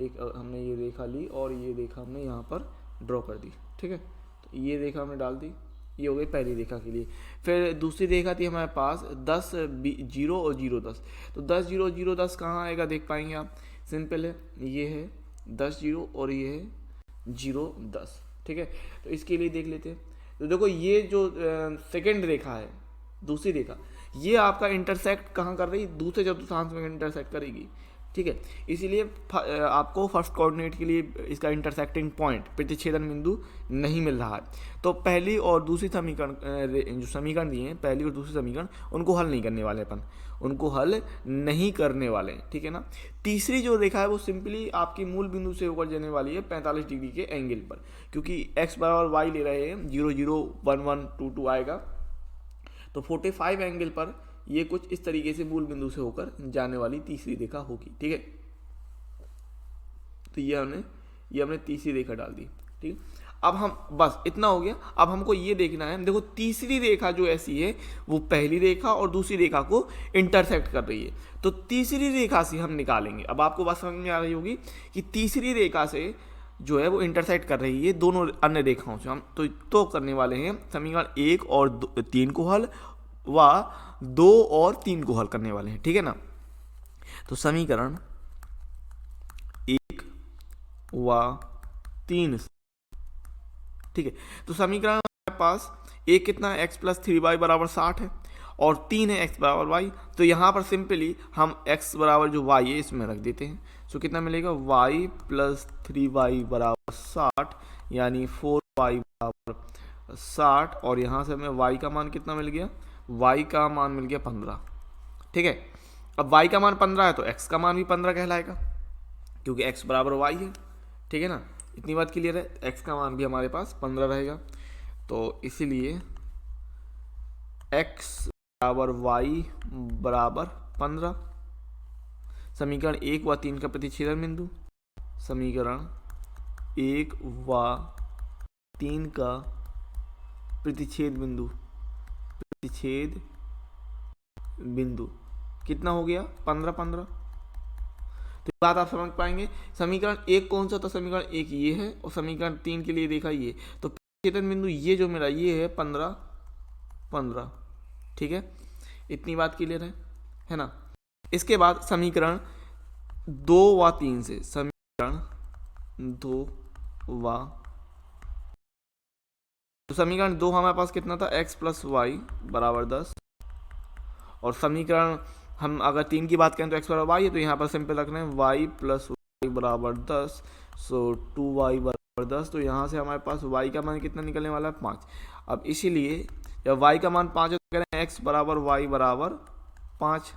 एक हमने ये रेखा ली और ये रेखा हमने यहाँ पर ड्रॉ कर दी, ठीक है। तो ये रेखा हमने डाल दी, ये हो गई पहली रेखा के लिए। फिर दूसरी रेखा थी हमारे पास 10 0 और 0 10। तो 10 0 0 10 कहाँ आएगा देख पाएंगे आप, सिंपल है, ये है 10 0 और ये है 0 10, ठीक है। तो इसके लिए देख लेते हैं। तो देखो ये जो सेकेंड रेखा है, दूसरी रेखा, ये आपका इंटरसेक्ट कहाँ कर रही है, दूसरे चतुर्थांश में इंटरसेक्ट करेगी, ठीक है। इसीलिए आपको फर्स्ट कोऑर्डिनेट के लिए इसका इंटरसेक्टिंग पॉइंट, प्रतिच्छेदन बिंदु नहीं मिल रहा है। तो पहली और दूसरी समीकरण, जो समीकरण दिए हैं पहली और दूसरी समीकरण, उनको हल नहीं करने वाले अपन, उनको हल नहीं करने वाले हैं, ठीक है ना। तीसरी जो रेखा है वो सिंपली आपकी मूल बिंदु से होकर जाने वाली है 45 डिग्री के एंगल पर, क्योंकि x बराबर वाई ले रहे हैं, 0 0 1 1 2 2 आएगा। तो 45 एंगल पर ये कुछ इस तरीके से मूल बिंदु से होकर जाने वाली तीसरी रेखा होगी, ठीक है। तो ये हमने तीसरी रेखा डाल दी, ठीक है। अब हम बस इतना हो गया। अब हमको ये देखना है, देखो तीसरी रेखा जो ऐसी है वो पहली रेखा और दूसरी रेखा को इंटरसेक्ट कर रही है, तो तीसरी रेखा से हम निकालेंगे। अब आपको बात समझ में आ रही होगी कि तीसरी रेखा से जो है वो इंटरसेक्ट कर रही है दोनों अन्य रेखाओं से। हम तो करने वाले हैं समीकरण 1 और 3 को हल, व 2 और 3 को हल करने वाले हैं, ठीक है ना। तो समीकरण 1 व 3, ठीक है। तो समीकरण हमारे पास एक कितना है, x प्लस 3y बराबर 60 है, और 3 है x बराबर y। तो यहाँ पर सिंपली हम x बराबर जो y है इसमें रख देते हैं। सो कितना मिलेगा, y प्लस 3y बराबर 60, यानी 4y बराबर 60, और यहाँ से हमें y का मान कितना मिल गया, y का मान मिल गया 15, ठीक है। अब y का मान 15 है तो x का मान भी 15 कहलाएगा, क्योंकि x बराबर y है, ठीक है ना। इतनी बात क्लियर है, x का मान भी हमारे पास 15 रहेगा। तो इसीलिए x बराबर y बराबर 15। समीकरण 1 व 3 का प्रतिच्छेदन बिंदु, समीकरण 1 व 3 का प्रतिच्छेद बिंदु, प्रतिच्छेद बिंदु कितना हो गया, 15 15। तो बात आप समझ पाएंगे। समीकरण 1 कौन सा था, समीकरण 1 ये है, और समीकरण 3 के लिए देखा ये, तो प्रतिच्छेदन बिंदु ये जो मेरा ये है 15 15, ठीक है। इतनी बात क्लियर है ना। इसके बाद समीकरण 2 व 3 से, समीकरण 2 व, तो समीकरण 2 हमारे पास कितना था, x प्लस वाई बराबर 10, और समीकरण हम अगर 3 की बात करें तो x बराबर y है, तो यहाँ पर सिंपल रखना है y प्लस वाई बराबर 10, सो 2y बराबर 10। तो यहाँ से हमारे पास y का मान कितना निकलने वाला है, 5। अब इसीलिए जब y का मान 5 है तो करें x बराबर y बराबर 5,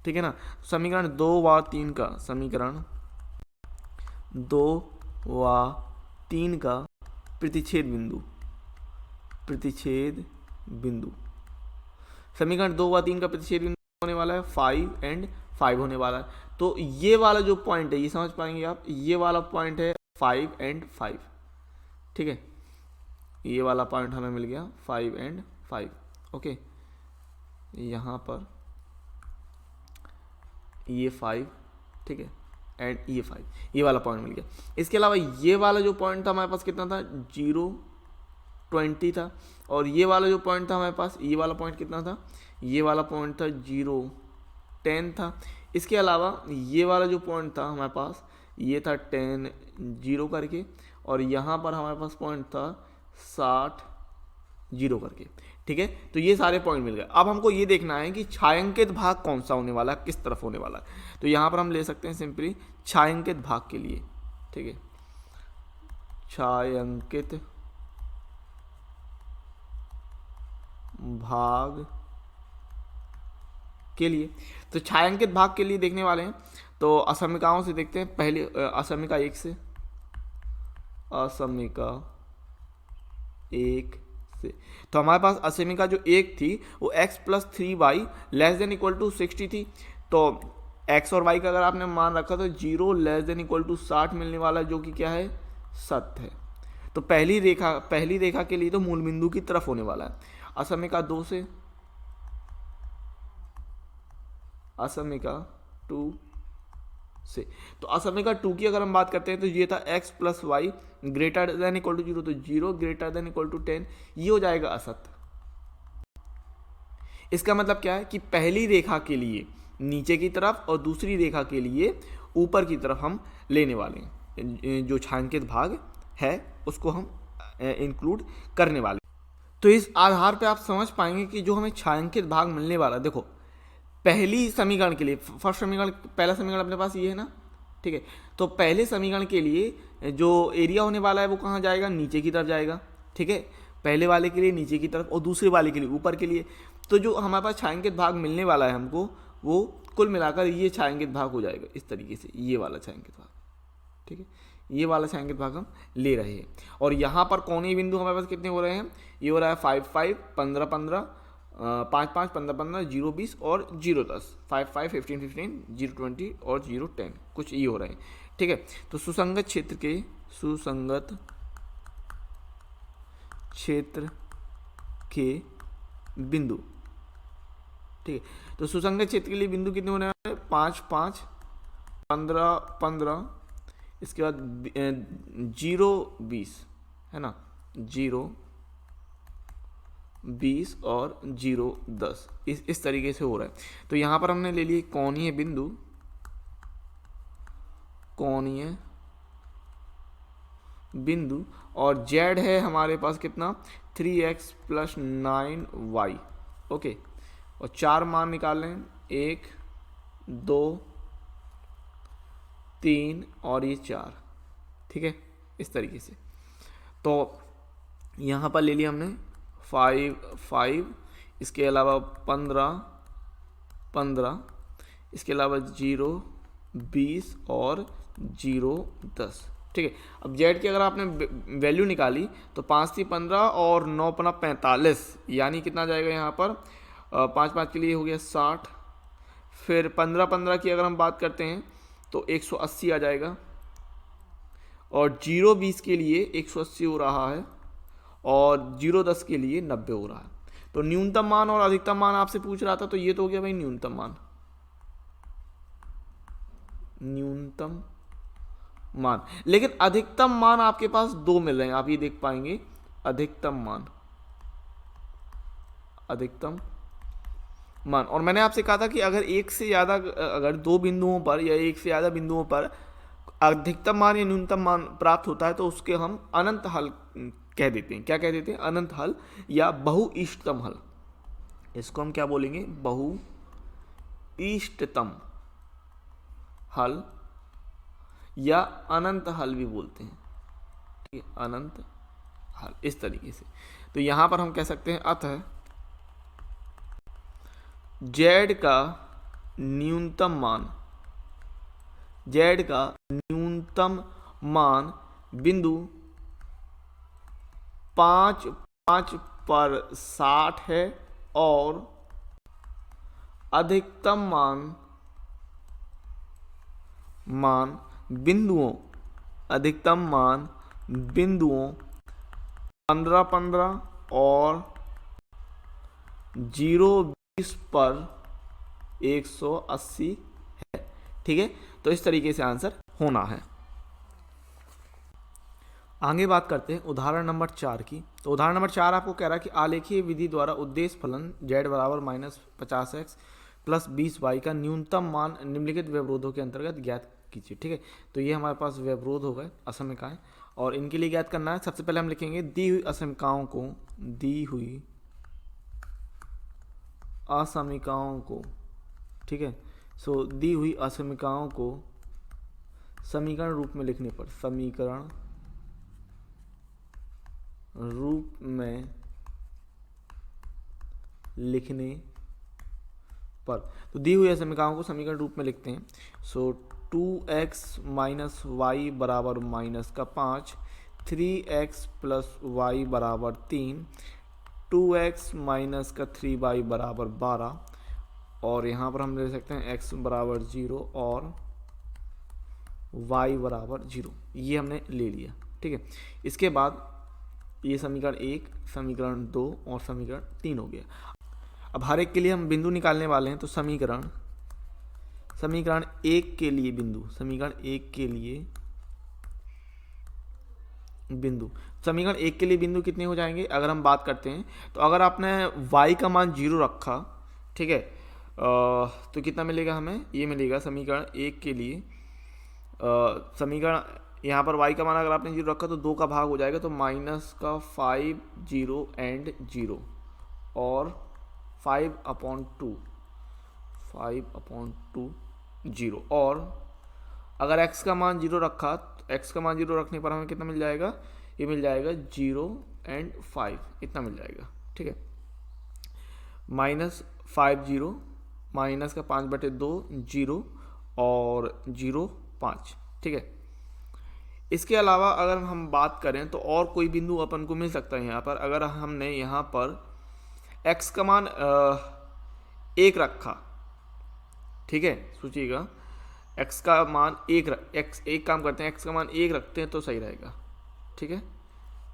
ठीक है ना। समीकरण 2 व 3 का, समीकरण 2 व 3 का प्रतिच्छेद बिंदु, प्रतिच्छेद बिंदु, समीकरण 2 व 3 का प्रतिच्छेद बिंदु होने वाला है 5 एंड 5 होने वाला है। तो ये वाला जो पॉइंट है, ये समझ पाएंगे आप, ये वाला पॉइंट है 5 एंड 5, ठीक है। ये वाला पॉइंट हमें मिल गया 5 एंड 5, ओके। यहाँ पर ये 5, ठीक है, एंड ये 5, ये वाला पॉइंट मिल गया। इसके अलावा ये वाला जो पॉइंट था हमारे पास कितना था, 0 20 था, और ये वाला जो पॉइंट था हमारे पास, ये वाला पॉइंट कितना था, ये वाला पॉइंट था 0 10 था। इसके अलावा ये वाला जो पॉइंट था हमारे पास, ये था 10 0 करके, और यहाँ पर हमारे पास पॉइंट था 60 0 करके, ठीक है। तो ये सारे पॉइंट मिल गए। अब हमको ये देखना है कि छायांकित भाग कौन सा होने वाला है, किस तरफ होने वाला है। तो यहाँ पर हम ले सकते हैं सिंपली छायांकित भाग के लिए, ठीक है, छायांकित भाग के लिए। तो छायांकित भाग के लिए देखने वाले हैं, तो असमिकाओं से देखते हैं। पहले असमिका 1 से, असमिका 1 से, तो हमारे पास असमिका जो 1 थी वो x plus 3y less than equal to 60 थी। तो एक्स और वाई का अगर आपने मान रखा तो 0 लेस देन इक्वल टू 60 मिलने वाला, जो कि क्या है, सत्य है। तो पहली रेखा के लिए तो मूल बिंदु की तरफ होने वाला है। असमिका 2 से, असमिका 2 से, तो असमिका 2 की अगर हम बात करते हैं तो ये था x plus y greater than equal to 0, तो 0 ग्रेटर देन इक्वल टू 10, ये हो जाएगा असत्य। इसका मतलब क्या है कि पहली रेखा के लिए नीचे की तरफ और दूसरी रेखा के लिए ऊपर की तरफ हम लेने वाले हैं, जो छायांकित भाग है उसको हम इंक्लूड करने वाले। तो इस आधार पे आप समझ पाएंगे कि जो हमें छायांकित भाग मिलने वाला, देखो पहली समीकरण के लिए, फर्स्ट समीकरण, पहला समीकरण अपने पास ये है ना, ठीक है, तो पहले समीकरण के लिए जो एरिया होने वाला है वो कहाँ जाएगा, नीचे की तरफ जाएगा, ठीक है, पहले वाले के लिए नीचे की तरफ और दूसरे वाले के लिए ऊपर के लिए। तो जो हमारे पास छायांकित भाग मिलने वाला है हमको, वो कुल मिलाकर ये छायांकित भाग हो जाएगा इस तरीके से, ये वाला छायांकित भाग, ठीक है, ये वाला छायांकित भाग हम ले रहे हैं। और यहाँ पर कोणीय बिंदु हमारे पास कितने हो रहे हैं, ये हो रहा है 5 5 15 15 5 5 15 15 0 20 और 0 10, 5 5 15 15 0 20 और 0 10, कुछ ये हो रहे हैं, ठीक है। तो सुसंगत क्षेत्र के बिंदु, ठीक है, तो सुसंगत क्षेत्र के लिए बिंदु कितने होने वाले हैं, 5 5 15 15, इसके बाद 0 20 है ना, 0 20 और 0 10, इस तरीके से हो रहा है। तो यहाँ पर हमने ले लिए कोणीय बिंदु और z है हमारे पास कितना, 3x प्लस 9y, ओके, और 4 मान निकाल लें, 1 2 3 और ये 4, ठीक है, इस तरीके से। तो यहाँ पर ले लिया हमने 5 5, इसके अलावा 15 15, इसके अलावा 0 20 और 0 10, ठीक है। अब जेड की अगर आपने वैल्यू निकाली तो 5 थी 15 और 9 पना 45, यानी कितना जाएगा यहाँ पर, 5 5 के लिए हो गया 60, फिर 15 15 की अगर हम बात करते हैं तो 180 आ जाएगा, और 0 20 के लिए 180 हो रहा है, और 0 10 के लिए 90 हो रहा है। तो न्यूनतम मान और अधिकतम मान आपसे पूछ रहा था, तो ये तो हो गया भाई न्यूनतम मान, लेकिन अधिकतम मान आपके पास 2 मिल रहे हैं, आप ये देख पाएंगे, अधिकतम मान। और मैंने आपसे कहा था कि अगर एक से ज़्यादा, अगर 2 बिंदुओं पर या एक से ज़्यादा बिंदुओं पर अधिकतम मान या न्यूनतम मान प्राप्त होता है तो उसके हम अनंत हल कह देते हैं। क्या कह देते हैं, अनंत हल या बहुइष्टतम हल। इसको हम क्या बोलेंगे, बहुइष्टतम हल या अनंत हल भी बोलते हैं, ठीक है, अनंत हल, इस तरीके से। तो यहां पर हम कह सकते हैं अतः z का न्यूनतम मान बिंदु 5 5 पर 60 है, और अधिकतम मान बिंदुओं 15 15 और 0 20 पर 180 है, ठीक है। तो इस तरीके से आंसर होना है। आगे बात करते हैं उदाहरण नंबर 4 की। तो उदाहरण नंबर 4 आपको कह रहा है कि आलेखीय विधि द्वारा उद्देश्य फलन z बराबर -50x प्लस 20y का न्यूनतम मान निम्नलिखित व्यवरोधों के अंतर्गत ज्ञात कीजिए, ठीक है। तो ये हमारे पास व्यवरोध हो गए, असमिकाएं, और इनके लिए ज्ञात करना है। सबसे पहले हम लिखेंगे दी हुई असमिकाओं को, ठीक है। सो दी हुई असमिकाओं को समीकरण रूप में लिखने पर तो दी हुई समीकरणों को समीकरण रूप में लिखते हैं। सो 2x माइनस वाई बराबर -5, 3x प्लस वाई बराबर 3, 2x माइनस 3y बराबर 12, और यहाँ पर हम ले सकते हैं x बराबर 0 और y बराबर 0, ये हमने ले लिया। ठीक है, इसके बाद ये समीकरण 1, समीकरण 2 और समीकरण 3 हो गया। अब हर एक के लिए हम बिंदु निकालने वाले हैं। तो समीकरण 1 के लिए बिंदु, समीकरण 1 के लिए बिंदु, समीकरण 1 के लिए बिंदु कितने हो जाएंगे अगर हम बात करते हैं। तो अगर आपने y का मान 0 रखा, ठीक है, तो कितना मिलेगा हमें, ये मिलेगा समीकरण 1 के लिए समीकरण, यहाँ पर y का मान अगर आपने 0 रखा तो 2 का भाग हो जाएगा, तो माइनस का 5 0 एंड 0 और 5/2 0। और अगर x का मान 0 रखा, तो x का मान 0 रखने पर हमें कितना मिल जाएगा, ये मिल जाएगा 0 एंड 5, इतना मिल जाएगा। ठीक है, -5 0, माइनस का 5/2 0 और 0 5। ठीक है, इसके अलावा अगर हम बात करें तो और कोई बिंदु अपन को मिल सकता है। यहाँ पर अगर हमने यहाँ पर x का मान 1 रखा, ठीक है, सोचिएगा x का मान 1 काम करते हैं, x का मान 1 रखते हैं तो सही रहेगा। ठीक है,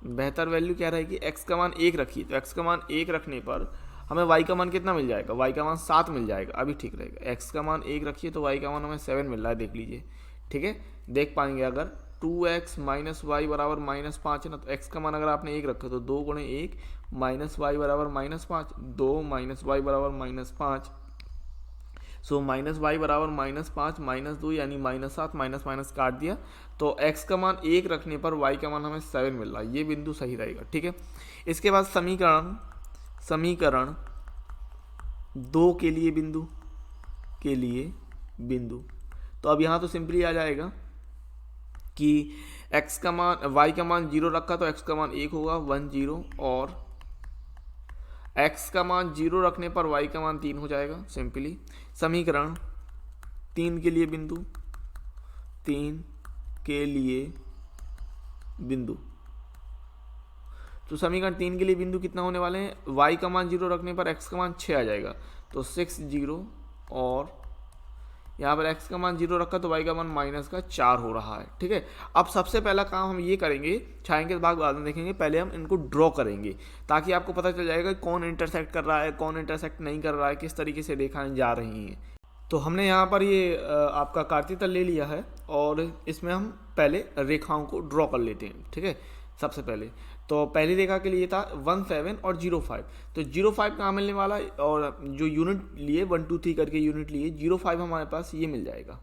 बेहतर वैल्यू क्या रहेगी, x का मान 1 रखिए, तो x का मान 1 रखने पर हमें y का मान कितना मिल जाएगा, y का मान 7 मिल जाएगा, अभी ठीक रहेगा। x का मान 1 रखिए तो y का मान हमें 7 मिल रहा है, देख लीजिए। ठीक है, देख पाएंगे अगर 2x माइनस वाई बराबर -5 है ना, तो x का मान अगर आपने 1 रखा तो 2 × 1 माइनस वाई बराबर -5, 2 माइनस वाई बराबर -5, सो माइनस वाई बराबर -5 -2 यानी -7, माइनस काट दिया, तो x का मान 1 रखने पर y का मान हमें 7 मिल रहा है, ये बिंदु सही रहेगा। ठीक है, इसके बाद समीकरण 2 के लिए बिंदु, तो अब यहाँ तो सिंपली आ जाएगा कि x का मान, y का मान 0 रखा तो x का मान 1 होगा 1 0, और x का मान 0 रखने पर y का मान 3 हो जाएगा सिंपली। समीकरण 3 के लिए बिंदु, तो समीकरण 3 के लिए बिंदु कितना होने वाले हैं, y का मान 0 रखने पर x का मान 6 आ जाएगा, तो 6 0, और यहाँ पर x का मान 0 रखा तो y का मान -4 हो रहा है। ठीक है, अब सबसे पहला काम हम ये करेंगे, छायांकित के भाग बाद में देखेंगे, पहले हम इनको ड्रॉ करेंगे ताकि आपको पता चल जाएगा कौन इंटरसेक्ट कर रहा है, कौन इंटरसेक्ट नहीं कर रहा है, किस तरीके से रेखाएं जा रही हैं। तो हमने यहाँ पर ये आपका कार्तीय तल ले लिया है और इसमें हम पहले रेखाओं को ड्रॉ कर लेते हैं। ठीक है, सबसे पहले तो पहली रेखा के लिए था 1 7 और 0 5, तो 0 5 कहाँ मिलने वाला है, और जो यूनिट लिए 1 2 3 करके यूनिट लिए 0 5 हमारे पास ये मिल जाएगा,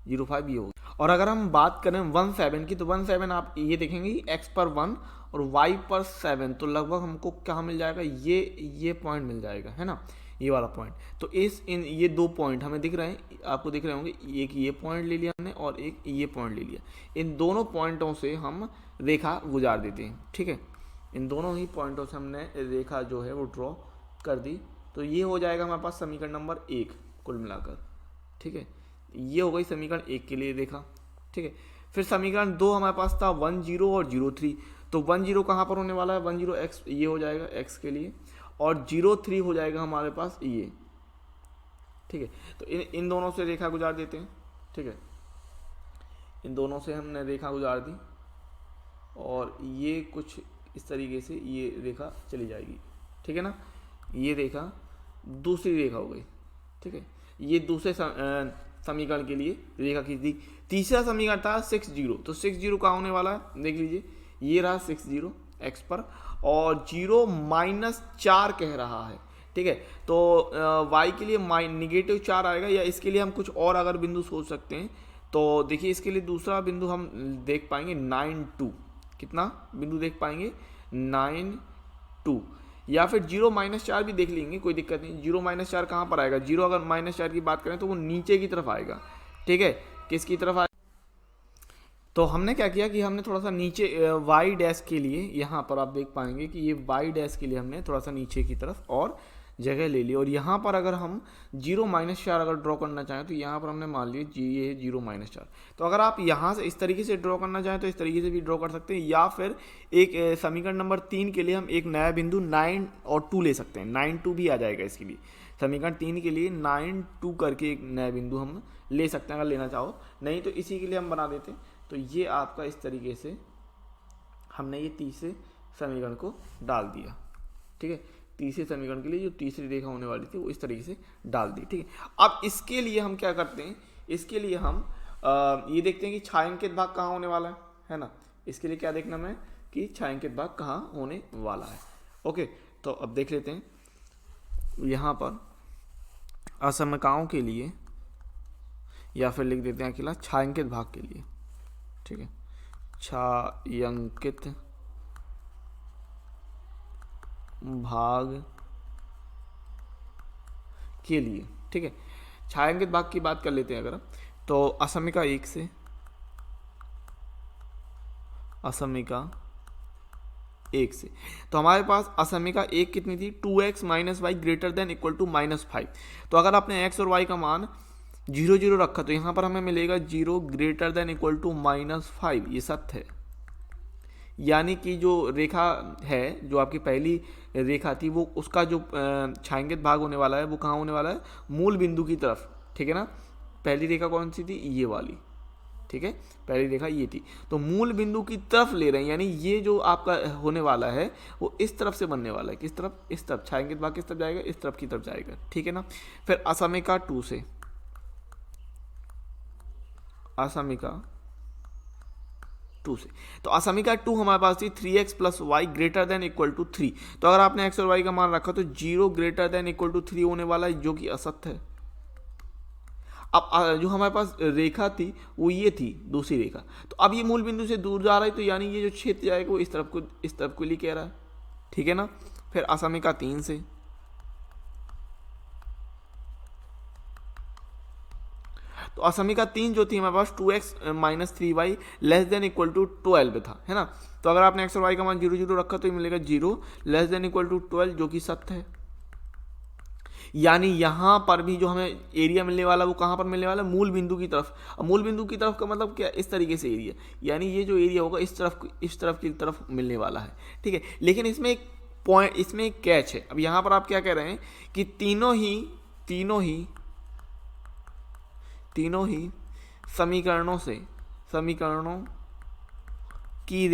0 5 ये होगा। और अगर हम बात करें 1 7 की, तो 1 7 आप ये देखेंगे x पर 1 और y पर 7, तो लगभग हमको क्या मिल जाएगा, ये पॉइंट मिल जाएगा, है ना, ये वाला पॉइंट। तो ये 2 पॉइंट हमें दिख रहे हैं, आपको दिख रहे होंगे, एक ये पॉइंट ले लिया हमने और एक ये पॉइंट ले लिया। इन दोनों पॉइंटों से हम रेखा गुजार देते हैं। ठीक है, इन दोनों ही पॉइंटों से हमने रेखा जो है वो ड्रॉ कर दी, तो ये हो जाएगा हमारे पास समीकरण नंबर 1 कुल मिलाकर। ठीक है, ये हो गई समीकरण 1 के लिए रेखा। ठीक है, फिर समीकरण 2 हमारे पास था 1 0 और 0 3, तो 1 0 कहाँ पर होने वाला है, 1 0 x, ये हो जाएगा x के लिए, और 0 3 हो जाएगा हमारे पास ये। ठीक है, तो इन दोनों से रेखा गुजार देते हैं। ठीक है, इन दोनों से हमने रेखा गुजार दी और ये कुछ इस तरीके से ये रेखा चली जाएगी। ठीक है ना, ये रेखा दूसरी रेखा हो गई। ठीक है, ये दूसरे समीकरण के लिए रेखा खींच दी। तीसरा समीकरण था 6 0, तो 6 0 कहाँ होने वाला है, देख लीजिए, ये रहा 6 0 x पर, और 0 -4 कह रहा है। ठीक है, तो y के लिए -4 आएगा, या इसके लिए हम कुछ और अगर बिंदु सोच सकते हैं, तो देखिए इसके लिए दूसरा बिंदु हम देख पाएंगे 9 2, कितना बिंदु देख पाएंगे 9 2, या फिर 0 -4 भी देख लेंगे, कोई दिक्कत नहीं। 0 -4 कहाँ पर आएगा, 0 अगर -4 की बात करें तो वो नीचे की तरफ आएगा। ठीक है, किसकी तरफ आएगा, तो हमने क्या किया कि हमने थोड़ा सा नीचे y डैश के लिए, यहाँ पर आप देख पाएंगे कि ये y डैश के लिए हमने थोड़ा सा नीचे की तरफ और जगह ले ली। और यहाँ पर अगर हम 0-4 अगर ड्रॉ करना चाहें तो यहाँ पर हमने मान लिया ये 0-4। तो अगर आप यहाँ से इस तरीके से ड्रॉ करना चाहें तो इस तरीके से भी ड्रॉ कर सकते हैं, या फिर एक समीकरण नंबर 3 के लिए हम एक नया बिंदु 9 और 2 ले सकते हैं। 9-2 भी आ जाएगा इसके लिए। समीकरण 3 के लिए 9-2 करके एक नया बिंदु हम ले सकते हैं अगर लेना चाहो, नहीं तो इसी के लिए हम बना देते हैं। तो ये आपका इस तरीके से हमने ये तीसरे समीकरण को डाल दिया। ठीक है, तीसरे समीकरण के लिए जो तीसरी रेखा होने वाली थी वो इस तरीके से डाल दी। ठीक है, अब इसके लिए हम क्या करते हैं, इसके लिए हम ये देखते हैं कि छायांकित भाग कहाँ होने वाला है ना। इसके लिए क्या देखना है कि छायांकित भाग कहाँ होने वाला है। ओके, तो अब देख लेते हैं यहाँ पर असमकाओं के लिए, या फिर लिख देते हैं अकेला छायांकित भाग के लिए। ठीक है, छायांकित भाग के लिए। ठीक है, छायांकित भाग की बात कर लेते हैं अगर, तो असमिका 1 से असमिका 1 से, तो हमारे पास असमिका 1 कितनी थी, 2x - y greater than equal to -5। तो अगर आपने x और y का मान 0-0 रखा तो यहाँ पर हमें मिलेगा 0 ग्रेटर देन इक्वल टू -5। ये सत्य है, यानी कि जो रेखा है, जो आपकी पहली रेखा थी, वो उसका जो छायांकित भाग होने वाला है वो कहाँ होने वाला है, मूल बिंदु की तरफ। ठीक है ना, पहली रेखा कौन सी थी, ये वाली। ठीक है, पहली रेखा ये थी, तो मूल बिंदु की तरफ ले रहे हैं, यानी ये जो आपका होने वाला है वो इस तरफ से बनने वाला है। किस तरफ, इस तरफ। छायांकित भाग किस तरफ जाएगा, इस तरफ की तरफ जाएगा। ठीक है ना, फिर असमिका 2 से, असमिका 2 से, तो असमिका 2 हमारे पास थी 3x + y greater than equal to 3। तो अगर आपने x और y का मान रखा तो 0 ग्रेटर देन इक्वल टू 3 होने वाला है, जो कि असत्य है। अब जो हमारे पास रेखा थी वो ये थी, दूसरी रेखा, तो अब ये मूल बिंदु से दूर जा रहा है, तो यानी ये जो क्षेत्र जाएगा वो इस तरफ को लिए कह रहा है। ठीक है ना, फिर असमिका 3 से, तो असमिका 3 जो थी हमारे पास 2x - 3y less than equal to 12 था, है ना। तो अगर आपने x और y का मान 0-0 रखा तो ये मिलेगा 0 लेस देन इक्वल टू 12, जो कि सत्य है। यानी यहाँ पर भी जो हमें एरिया मिलने वाला वो कहाँ पर मिलने वाला है, मूल बिंदु की तरफ। अब मूल बिंदु की तरफ का मतलब क्या, इस तरीके से एरिया, यानी ये जो एरिया होगा इस तरफ की तरफ मिलने वाला है। ठीक है, लेकिन इसमें एक पॉइंट, इसमें एक कैच है। अब यहाँ पर आप क्या कह रहे हैं कि तीनों ही समीकरणों की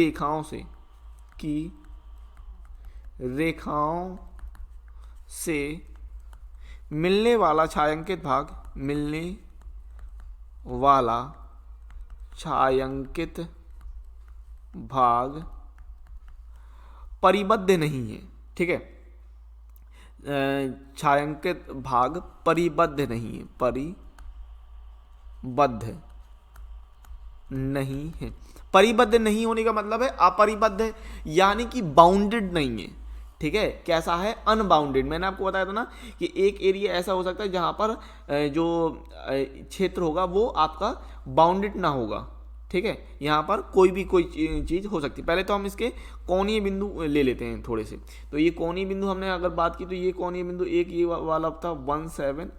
रेखाओं से मिलने वाला छायांकित भाग परिबद्ध नहीं है। ठीक है, छायांकित भाग परिबद्ध नहीं है, परिबद्ध नहीं होने का मतलब है अपरिबद्ध है, यानी कि बाउंडेड नहीं है। ठीक है, कैसा है, अनबाउंडेड। मैंने आपको बताया था ना कि एक एरिया ऐसा हो सकता है जहां पर जो क्षेत्र होगा वो आपका बाउंडेड ना होगा। ठीक है, यहाँ पर कोई चीज़ हो सकती है। पहले तो हम इसके कोणीय बिंदु ले लेते हैं थोड़े से। तो ये कोणीय बिंदु हमने अगर बात की तो ये कोणीय बिंदु एक ये वाला था 17,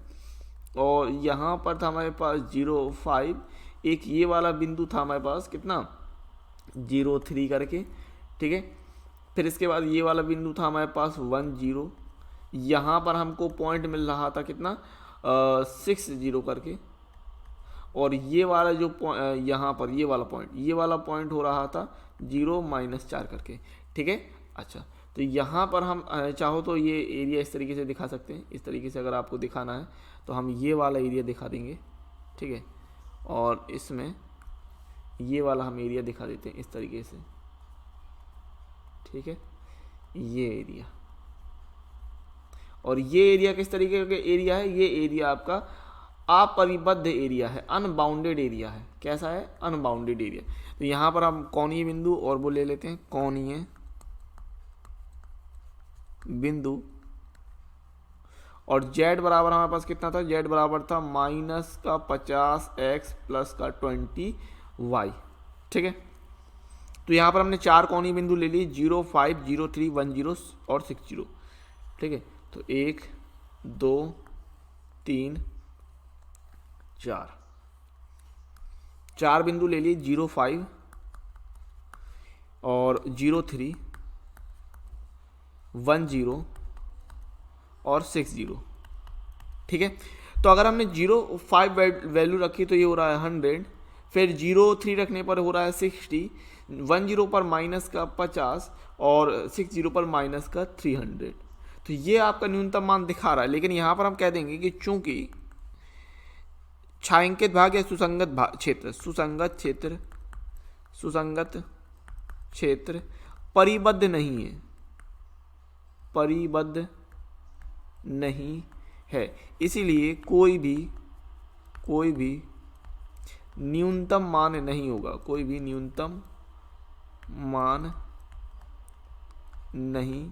और यहाँ पर था हमारे पास 0.5, एक ये वाला बिंदु था हमारे पास कितना 0.3 करके। ठीक है, फिर इसके बाद ये वाला बिंदु था हमारे पास 1.0, यहाँ पर हमको पॉइंट मिल रहा था कितना 6.0 करके, और ये वाला जो यहाँ पर ये वाला पॉइंट हो रहा था 0-4 करके। ठीक है, अच्छा, तो यहाँ पर हम चाहो तो ये एरिया इस तरीके से दिखा सकते हैं। इस तरीके से अगर आपको दिखाना है तो हम ये वाला एरिया दिखा देंगे। ठीक है, और इसमें ये वाला हम एरिया दिखा देते हैं इस तरीके से। ठीक है, ये एरिया, और ये एरिया किस तरीके का एरिया है, ये एरिया आपका अपरिबद्ध एरिया है, अनबाउंडेड एरिया है। कैसा है, अनबाउंडेड एरिया। तो यहाँ पर हम कोणीय बिंदु और वो ले लेते हैं, कोणीय बिंदु, और z बराबर हमारे पास कितना था, z बराबर था -50x + 20y। ठीक है, तो यहाँ पर हमने 4 कोणीय बिंदु ले लिए, 0, 5, 0, 3, 1, 0 और 6, 0। ठीक है, तो 1, 2 3 4 बिंदु ले लिए, 0 5 और 0 3 1 0 और 6 0। ठीक है, तो अगर हमने 0 5 वैल्यू रखी तो ये हो रहा है 100, फिर 0 3 रखने पर हो रहा है 60, 1 0 पर माइनस का 50 और 6 0 पर माइनस का 300। तो ये आपका न्यूनतम मान दिखा रहा है, लेकिन यहाँ पर हम कह देंगे कि चूंकि छायांकित भाग या सुसंगत क्षेत्र परिबद्ध नहीं है, इसीलिए कोई भी न्यूनतम मान नहीं होगा, कोई भी न्यूनतम मान नहीं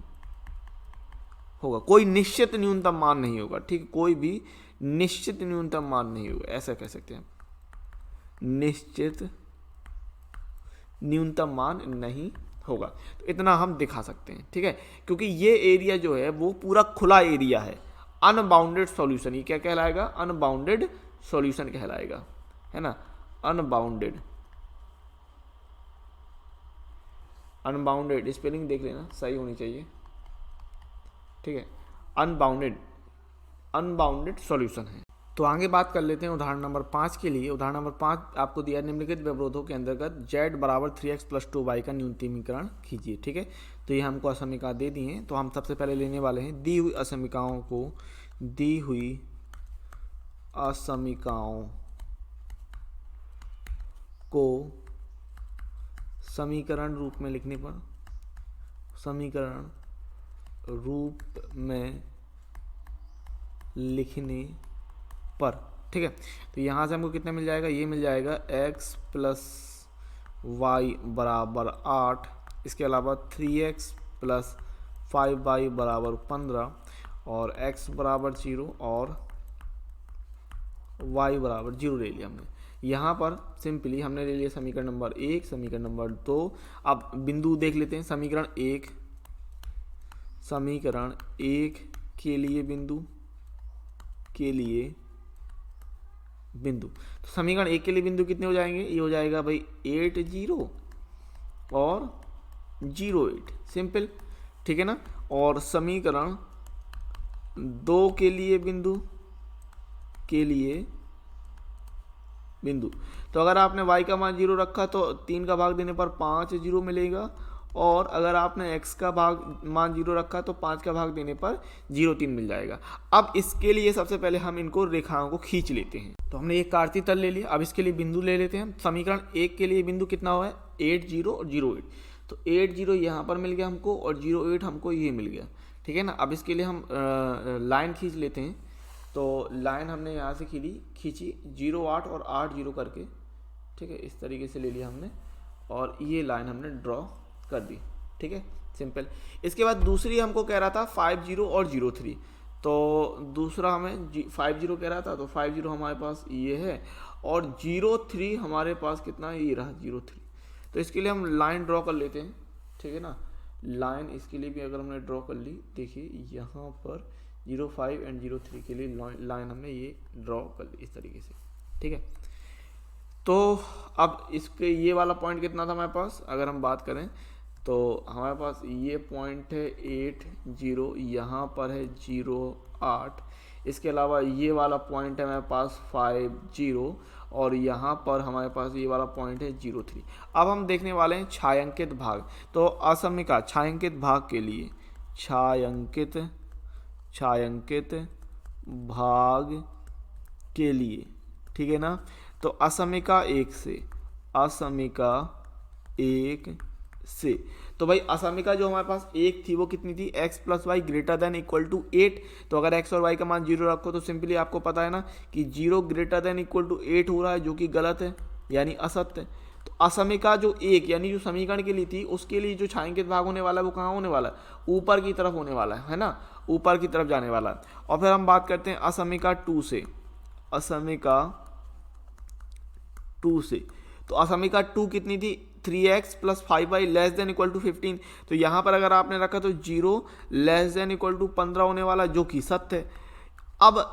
होगा, कोई निश्चित न्यूनतम मान नहीं होगा। ठीक, कोई भी निश्चित न्यूनतम मान नहीं होगा, ऐसा कह सकते हैं, निश्चित न्यूनतम मान नहीं होगा। तो इतना हम दिखा सकते हैं। ठीक है, क्योंकि ये एरिया जो है वो पूरा खुला एरिया है, अनबाउंडेड सॉल्यूशन। ये क्या कहलाएगा? अनबाउंडेड सॉल्यूशन कहलाएगा, है ना। अनबाउंडेड स्पेलिंग देख लेना, सही होनी चाहिए। ठीक है, अनबाउंडेड सॉल्यूशन है। तो आगे बात कर लेते हैं उदाहरण नंबर 5 के लिए। उदाहरण नंबर 5 आपको दिया निम्नलिखित व्यवरोधों के अंतर्गत z बराबर 3x + 2y का न्यूनतमीकरण कीजिए। ठीक है, तो ये हमको असमीका दे दी हैं। तो हम सबसे पहले लेने वाले हैं दी हुई असमीकाओं को समीकरण रूप में लिखने पर ठीक है, तो यहाँ से हमको कितना मिल जाएगा? ये मिल जाएगा x + y बराबर 8, इसके अलावा 3x + 5y बराबर 15 और x बराबर 0 और y बराबर 0 ले लिया हमने। यहाँ पर सिंपली हमने ले लिया समीकरण नंबर 1, समीकरण नंबर 2। अब बिंदु देख लेते हैं। समीकरण 1 के लिए बिंदु तो समीकरण 1 के लिए बिंदु कितने हो जाएंगे? ये हो जाएगा भाई 8 0 और 0 8, सिंपल। ठीक है ना। और समीकरण 2 के लिए बिंदु तो अगर आपने y का मान 0 रखा तो 3 का भाग देने पर 5 0 मिलेगा, और अगर आपने x का मान 0 रखा तो 5 का भाग देने पर 0 3 मिल जाएगा। अब इसके लिए सबसे पहले हम इनको रेखाओं को खींच लेते हैं। तो हमने एक कार्तीय तल ले लिया। अब इसके लिए बिंदु ले लेते हैं। समीकरण 1 के लिए बिंदु कितना हुआ है? 8 0 और 0 8। तो 8 0 यहाँ पर मिल गया हमको और 0 8 हमको ये मिल गया। ठीक है ना। अब इसके लिए हम लाइन खींच लेते हैं। तो लाइन हमने यहाँ से खींची 0 8 और 8 0 करके। ठीक है, इस तरीके से ले लिया हमने और ये लाइन हमने ड्रॉ कर दी। ठीक है, सिंपल। इसके बाद दूसरी हमको कह रहा था 5 0 और 0 3। तो दूसरा हमें 5 0 कह रहा था, तो 5 0 हमारे पास ये है और 0 3 हमारे पास कितना है? ये रहा 0 3। तो इसके लिए हम लाइन ड्रॉ कर लेते हैं। ठीक है ना। लाइन इसके लिए भी अगर हमने ड्रॉ कर ली, देखिए यहाँ पर 0 5 एंड 0 3 के लिए लाइन हमने ये ड्रॉ कर ली इस तरीके से। ठीक है, तो अब इसके ये वाला पॉइंट कितना था हमारे पास? अगर हम बात करें तो हमारे पास ये पॉइंट है 8 0, यहाँ पर है 0 8, इसके अलावा ये वाला पॉइंट है हमारे पास 5 0 और यहाँ पर हमारे पास ये वाला पॉइंट है 0 3। अब हम देखने वाले हैं छायांकित भाग। तो असमीका छायांकित भाग के लिए छायांकित भाग के लिए, ठीक है ना। तो असमीका 1 से तो भाई असमीका जो हमारे पास 1 थी वो कितनी थी? x + y > 8। तो अगर x और y का मान 0 रखो तो सिंपली आपको पता है ना कि 0 > 8 हो रहा है, जो कि गलत है यानी असत्य। तो असमीका जो 1 यानी जो समीकरण के लिए थी, उसके लिए जो छायांकित भाग होने वाला है वो कहाँ होने वाला है? ऊपर की तरफ होने वाला है ना, ऊपर की तरफ जाने वाला है। और फिर हम बात करते हैं असमीका 2 से। असमीका 2 से तो असमीका 2 कितनी थी? 3x + 5y > 15। तो यहाँ पर अगर आपने रखा तो 0 <= 15 होने वाला, जो कि सत्य है। अब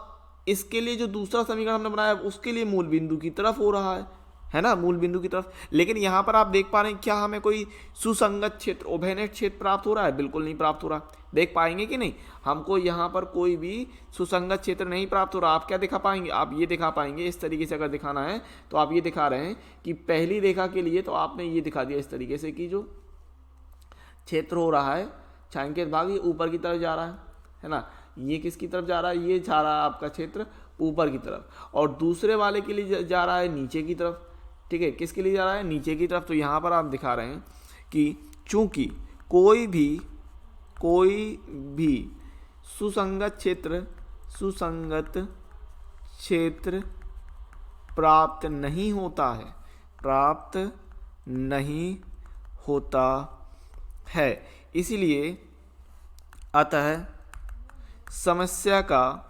इसके लिए जो दूसरा समीकरण हमने बनाया उसके लिए मूल बिंदु की तरफ हो रहा है ना, मूल बिंदु की तरफ। लेकिन यहाँ पर आप देख पा रहे हैं क्या हमें कोई सुसंगत क्षेत्र, उभयनिष्ठ क्षेत्र प्राप्त हो रहा है? बिल्कुल नहीं प्राप्त हो रहा। देख पाएंगे कि नहीं, हमको यहाँ पर कोई भी सुसंगत क्षेत्र नहीं प्राप्त हो रहा। आप क्या दिखा पाएंगे? आप ये दिखा पाएंगे, इस तरीके से अगर दिखाना है तो आप ये दिखा रहे हैं कि पहली रेखा के लिए तो आपने ये दिखा दिया इस तरीके से कि जो क्षेत्र हो रहा है छायांकित भाग ये ऊपर की तरफ जा रहा है ना। ये किसकी तरफ जा रहा है? ये जा रहा है आपका क्षेत्र ऊपर की तरफ, और दूसरे वाले के लिए जा रहा है नीचे की तरफ। ठीक है, किसके लिए जा रहा है? नीचे की तरफ। तो यहाँ पर आप दिखा रहे हैं कि चूंकि कोई भी सुसंगत क्षेत्र प्राप्त नहीं होता है, इसलिए अतः समस्या का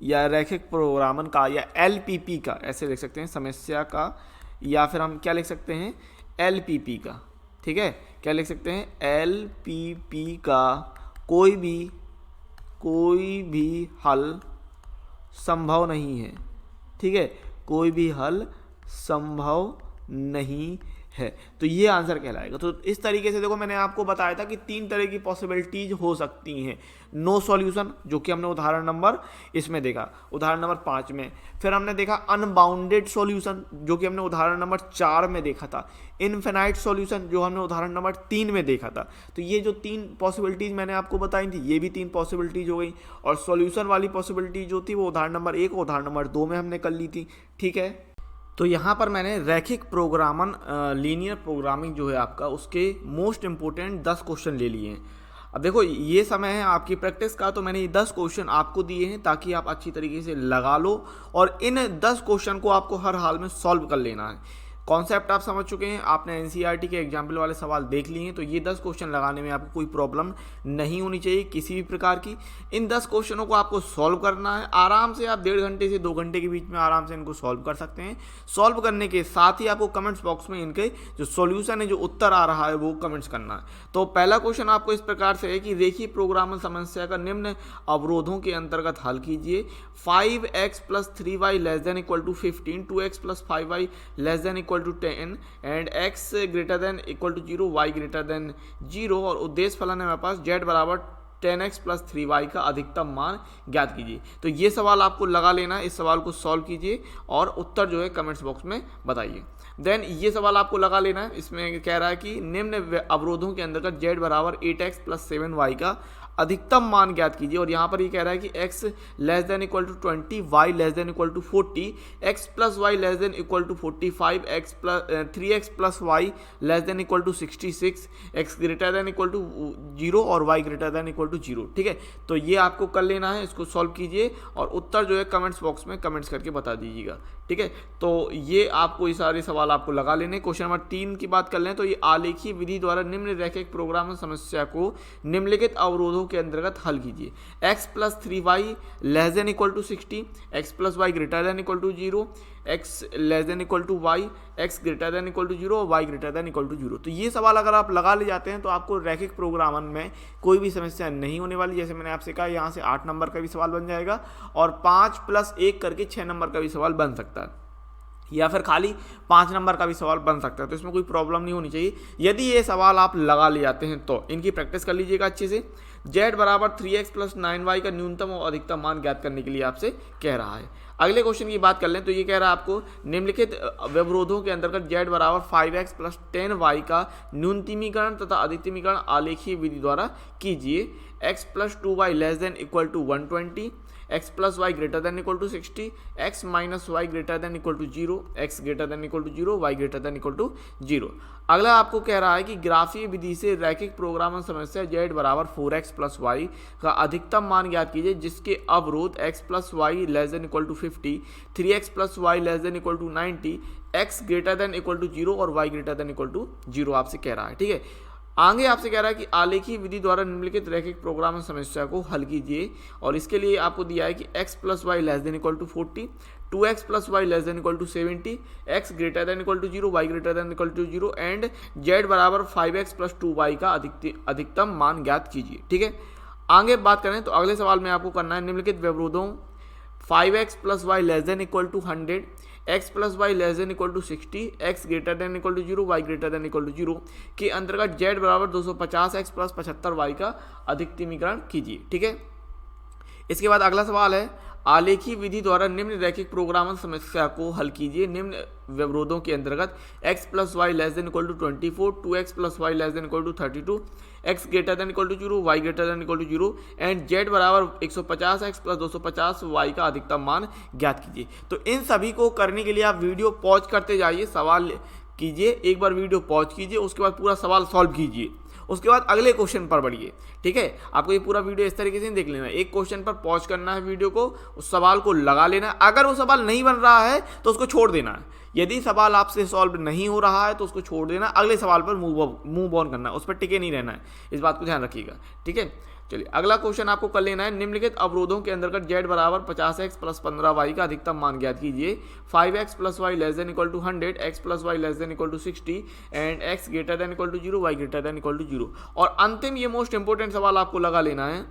या रैखिक प्रोग्रामन का या एलपीपी का, ऐसे लिख सकते हैं, समस्या का, या फिर हम क्या लिख सकते हैं? एलपीपी का। ठीक है, क्या लिख सकते हैं? एलपीपी का कोई भी हल संभव नहीं है। ठीक है, कोई भी हल संभव नहीं है। तो ये आंसर कहलाएगा। तो इस तरीके से देखो, मैंने आपको बताया था कि 3 तरह की पॉसिबिलिटीज हो सकती हैं। नो सॉल्यूशन, जो कि हमने उदाहरण नंबर इसमें देखा, उदाहरण नंबर 5 में। फिर हमने देखा अनबाउंडेड सॉल्यूशन, जो कि हमने उदाहरण नंबर 4 में देखा था। इनफिनाइट सॉल्यूशन, जो हमने उदाहरण नंबर 3 में देखा था। तो ये जो 3 पॉसिबिलिटीज मैंने आपको बताई थी, ये भी 3 पॉसिबिलिटीज हो गई। और सॉल्यूशन वाली पॉसिबिलिटी जो थी वो उदाहरण नंबर 1 और उदाहरण नंबर 2 में हमने कर ली थी। ठीक है, तो यहाँ पर मैंने रैखिक प्रोग्रामन, लीनियर प्रोग्रामिंग जो है आपका, उसके मोस्ट इंपोर्टेंट 10 क्वेश्चन ले लिए हैं। अब देखो, ये समय है आपकी प्रैक्टिस का, तो मैंने ये 10 क्वेश्चन आपको दिए हैं ताकि आप अच्छी तरीके से लगा लो, और इन 10 क्वेश्चन को आपको हर हाल में सॉल्व कर लेना है। कॉन्सेप्ट आप समझ चुके हैं, आपने एनसीईआरटी के एग्जाम्पल वाले सवाल देख लिए हैं, तो ये 10 क्वेश्चन लगाने में आपको कोई प्रॉब्लम नहीं होनी चाहिए किसी भी प्रकार की। इन 10 क्वेश्चनों को आपको सॉल्व करना है आराम से। आप 1.5 घंटे से 2 घंटे के बीच में आराम से इनको सॉल्व कर सकते हैं। सॉल्व करने के साथ ही आपको कमेंट्स बॉक्स में इनके जो सॉल्यूशन है, जो उत्तर आ रहा है, वो कमेंट्स करना है। तो पहला क्वेश्चन आपको इस प्रकार से है कि रेखीय प्रोग्रामन समस्या का निम्न अवरोधों के अंतर्गत हल कीजिए। 5x + 3y ≤ 15, 2x + 5y ≤ 10 and x > 0, y > 0, और उद्देश्य फलन है मेरे पास z = 10x + 3y का अधिकतम मान ज्ञात कीजिए। तो ये सवाल आपको लगा लेना है, इस सवाल को सॉल्व कीजिए और उत्तर जो है कमेंट्स बॉक्स में बताइए। देन ये सवाल आपको लगा लेना है, इसमें कह रहा है कि निम्न अवरोधों के अंतर्गत z = 8x + 7y का अधिकतम मान ज्ञात कीजिए। और यहाँ पर ये कह रहा है कि x < 20, y < 40, x + y < 45, 3x + y < 66, x < 0 और y < 0। ठीक है, तो ये आपको कर लेना है, इसको सॉल्व कीजिए और उत्तर जो है कमेंट्स बॉक्स में कमेंट्स करके बता दीजिएगा। ठीक है, तो ये आपको ये सारे सवाल आपको लगा लेने। क्वेश्चन नंबर 3 की बात कर लें तो ये आलेखीय विधि द्वारा निम्न रैखिक प्रोग्राम समस्या को निम्नलिखित अवरोधों के अंतर्गत हल कीजिए। x + 3y < 60, x + y < 0, x < y, x < 0 और y < 0। तो ये सवाल अगर आप लगा ले जाते हैं तो आपको रैखिक प्रोग्रामन में कोई भी समस्या नहीं होने वाली। जैसे मैंने आपसे कहा, यहाँ से 8 नंबर का भी सवाल बन जाएगा और 5 + 1 करके 6 नंबर का भी सवाल बन सकता है, या फिर खाली 5 नंबर का भी सवाल बन सकता है। तो इसमें कोई प्रॉब्लम नहीं होनी चाहिए। यदि ये सवाल आप लगा ले जाते हैं तो इनकी प्रैक्टिस कर लीजिएगा अच्छे से। z = 3x + 9y का न्यूनतम और अधिकतम मान ज्ञात करने के लिए आपसे कह रहा है। अगले क्वेश्चन की बात कर लें तो ये कह रहा है आपको निम्नलिखित व्यवरोधों के अंतर्गत z = 5x + 10y का न्यूनतमीकरण तथा अधिकतमीकरण आलेखीय विधि द्वारा कीजिए। x + 2y < 120, x + y > 60, x - y > 0, x < 0, y > 0। अगला आपको कह रहा है कि ग्राफीय विधि से रैखिक प्रोग्रामन समस्या z = 4x + y का अधिकतम मान ज्ञात कीजिए, जिसके अवरोध x + y < 50, 3x + y < 90, x < 0 और y < 0 आपसे कह रहा है। ठीक है, आगे आपसे कह रहा है कि आलेखीय विधि द्वारा निम्नलिखित रैखिक प्रोग्राम समस्या को हल कीजिए, और इसके लिए आपको दिया है कि x + y < 40, 2x + y < 70, x < 0, y < 0 and z = 5x + 2y का अधिकतम मान ज्ञात कीजिए। ठीक है, आगे बात करें तो अगले सवाल में आपको करना है निम्नलिखित व्यवरोधों 5x + y ≤ 100, x + y ≤ 60, x ≥ 0, y ≥ 0 के अंतर्गत z बराबर 250x + 75y का अधिकतमीकरण कीजिए। ठीक है, इसके बाद अगला सवाल है आलेखी विधि द्वारा निम्न रैखिक प्रोग्रामन समस्या को हल कीजिए। निम्न व्यवरोधों के अंतर्गत x + y ≤ 24, 2x + y ≤ 32, x ≥ 0, y ≥ 0 and z बराबर 150x + 250y का अधिकतम मान ज्ञात कीजिए। तो इन सभी को करने के लिए आप वीडियो पॉज करते जाइए, सवाल कीजिए, एक बार वीडियो पॉज कीजिए, उसके बाद पूरा सवाल सॉल्व कीजिए, उसके बाद अगले क्वेश्चन पर बढ़िए। ठीक है, आपको ये पूरा वीडियो इस तरीके से देख लेना है, एक क्वेश्चन पर पॉज करना है वीडियो को, उस सवाल को लगा लेना है, अगर वो सवाल नहीं बन रहा है तो उसको छोड़ देना है, यदि सवाल आपसे सॉल्व नहीं हो रहा है तो उसको छोड़ देना, अगले सवाल पर मूव ऑन करना है, उस पर टिके नहीं रहना है, इस बात को ध्यान रखिएगा। ठीक है, चलिए अगला क्वेश्चन आपको कर लेना है निम्नलिखित अवरोधों के अंतर्गत z बराबर 50x + 15y का अधिकतम मान ज्ञात कीजिए। 5x + y ≤ 100, x + y ≤ 60 and x ≥ 0, y ≥ 0। और अंतिम ये मोस्ट इंपोर्टेंट सवाल आपको लगा लेना है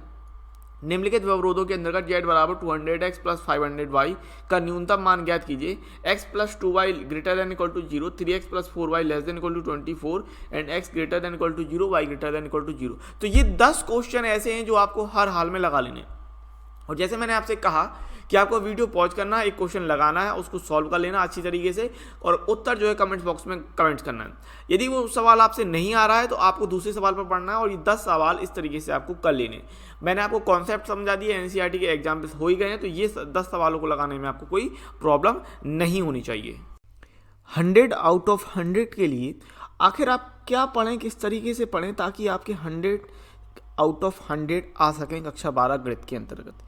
निम्नलिखित व्यवरोधों के अंतर्गत z बराबर 200x + 500y का न्यूनतम मान ज्ञात कीजिए। x + 2y ≥ 0, 3x + 4y ≤ 24 and x ≥ 0, y ≥ 0। तो ये 10 क्वेश्चन ऐसे हैं जो आपको हर हाल में लगा लेने हैं। और जैसे मैंने आपसे कहा कि आपको वीडियो पॉज करना है, एक क्वेश्चन लगाना है, उसको सॉल्व कर लेना अच्छी तरीके से और उत्तर जो है कमेंट्स बॉक्स में कमेंट्स करना है। यदि वो सवाल आपसे नहीं आ रहा है तो आपको दूसरे सवाल पर पढ़ना है और ये 10 सवाल इस तरीके से आपको कर लेने। मैंने आपको कॉन्सेप्ट समझा दिया, एनसीईआरटी के एग्जाम हो ही गए हैं, तो ये 10 सवालों को लगाने में आपको कोई प्रॉब्लम नहीं होनी चाहिए। 100 आउट ऑफ 100 के लिए आखिर आप क्या पढ़ें, किस तरीके से पढ़ें ताकि आपके 100 आउट ऑफ 100 आ सकें कक्षा 12 गणित के अंतर्गत।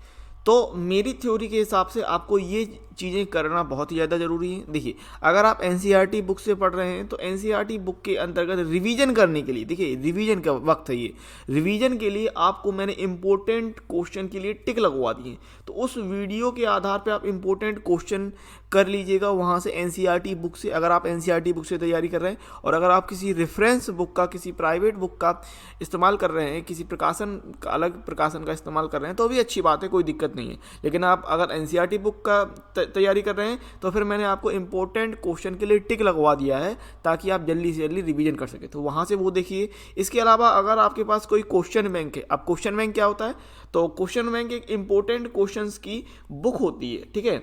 तो मेरी थ्योरी के हिसाब से आपको ये चीज़ें करना बहुत ही ज़्यादा ज़रूरी है। देखिए, अगर आप एनसीईआरटी बुक से पढ़ रहे हैं तो एनसीईआरटी बुक के अंतर्गत रिवीजन करने के लिए, देखिए रिवीजन का वक्त है, ये रिवीजन के लिए आपको मैंने इंपॉर्टेंट क्वेश्चन के लिए टिक लगवा दिए। तो उस वीडियो के आधार पर आप इंपॉर्टेंट क्वेश्चन कर लीजिएगा वहाँ से एनसीईआरटी बुक से, अगर आप एनसीईआरटी बुक से तैयारी कर रहे हैं। और अगर आप किसी रेफरेंस बुक का, किसी प्राइवेट बुक का इस्तेमाल कर रहे हैं, किसी प्रकाशन का, अलग प्रकाशन का इस्तेमाल कर रहे हैं तो भी अच्छी बात है, कोई दिक्कत नहीं है। लेकिन आप अगर एनसीईआरटी बुक का तैयारी कर रहे हैं तो फिर मैंने आपको इंपॉर्टेंट क्वेश्चन के लिए टिक लगवा दिया है ताकि आप जल्दी से जल्दी रिवीजन कर सकें, तो वहाँ से वो देखिए। इसके अलावा अगर आपके पास कोई क्वेश्चन बैंक है, अब क्वेश्चन बैंक क्या होता है, तो क्वेश्चन बैंक एक इंपॉर्टेंट क्वेश्चंस की बुक होती है। ठीक है,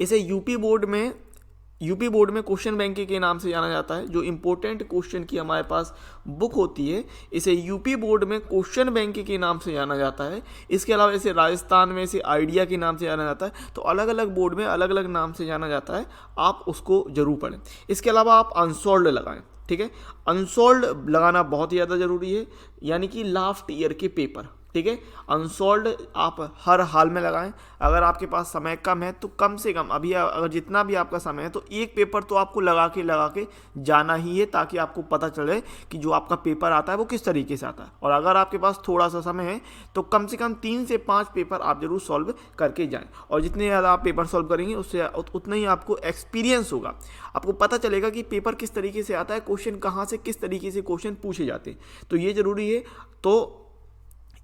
इसे यूपी बोर्ड में क्वेश्चन बैंक के नाम से जाना जाता है। जो इंपॉर्टेंट क्वेश्चन की हमारे पास बुक होती है इसे यूपी बोर्ड में क्वेश्चन बैंक के नाम से जाना जाता है। इसके अलावा इसे राजस्थान में इसे आइडिया के नाम से जाना जाता है। तो अलग अलग बोर्ड में अलग अलग नाम से जाना जाता है, आप उसको जरूर पढ़ें। इसके अलावा आप अनसॉल्व्ड लगाएं। ठीक है, अनसॉल्व्ड लगाना बहुत ही ज़्यादा ज़रूरी है, यानी कि लास्ट ईयर के पेपर। ठीक है, अनसॉल्व्ड आप हर हाल में लगाएं। अगर आपके पास समय कम है तो कम से कम अभी अगर जितना भी आपका समय है तो एक पेपर तो आपको लगा के जाना ही है, ताकि आपको पता चले कि जो आपका पेपर आता है वो किस तरीके से आता है। और अगर आपके पास थोड़ा सा समय है तो कम से कम 3 से 5 पेपर आप जरूर सॉल्व करके जाएं। और जितने ज़्यादा आप पेपर सॉल्व करेंगे उससे उतना ही आपको एक्सपीरियंस होगा, आपको पता चलेगा कि पेपर किस तरीके से आता है, क्वेश्चन कहाँ से किस तरीके से क्वेश्चन पूछे जाते हैं। तो ये ज़रूरी है। तो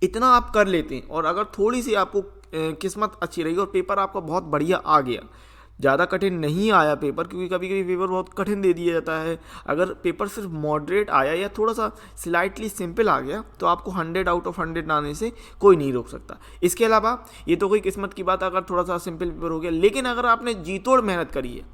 इतना आप कर लेते हैं और अगर थोड़ी सी आपको किस्मत अच्छी रही और पेपर आपका बहुत बढ़िया आ गया, ज़्यादा कठिन नहीं आया पेपर, क्योंकि कभी कभी पेपर बहुत कठिन दे दिया जाता है, अगर पेपर सिर्फ मॉडरेट आया या थोड़ा सा स्लाइटली सिंपल आ गया तो आपको 100 आउट ऑफ 100 आने से कोई नहीं रोक सकता। इसके अलावा ये तो कोई किस्मत की बात, अगर थोड़ा सा सिंपल पेपर हो गया, लेकिन अगर आपने जी तोड़ मेहनत करी है,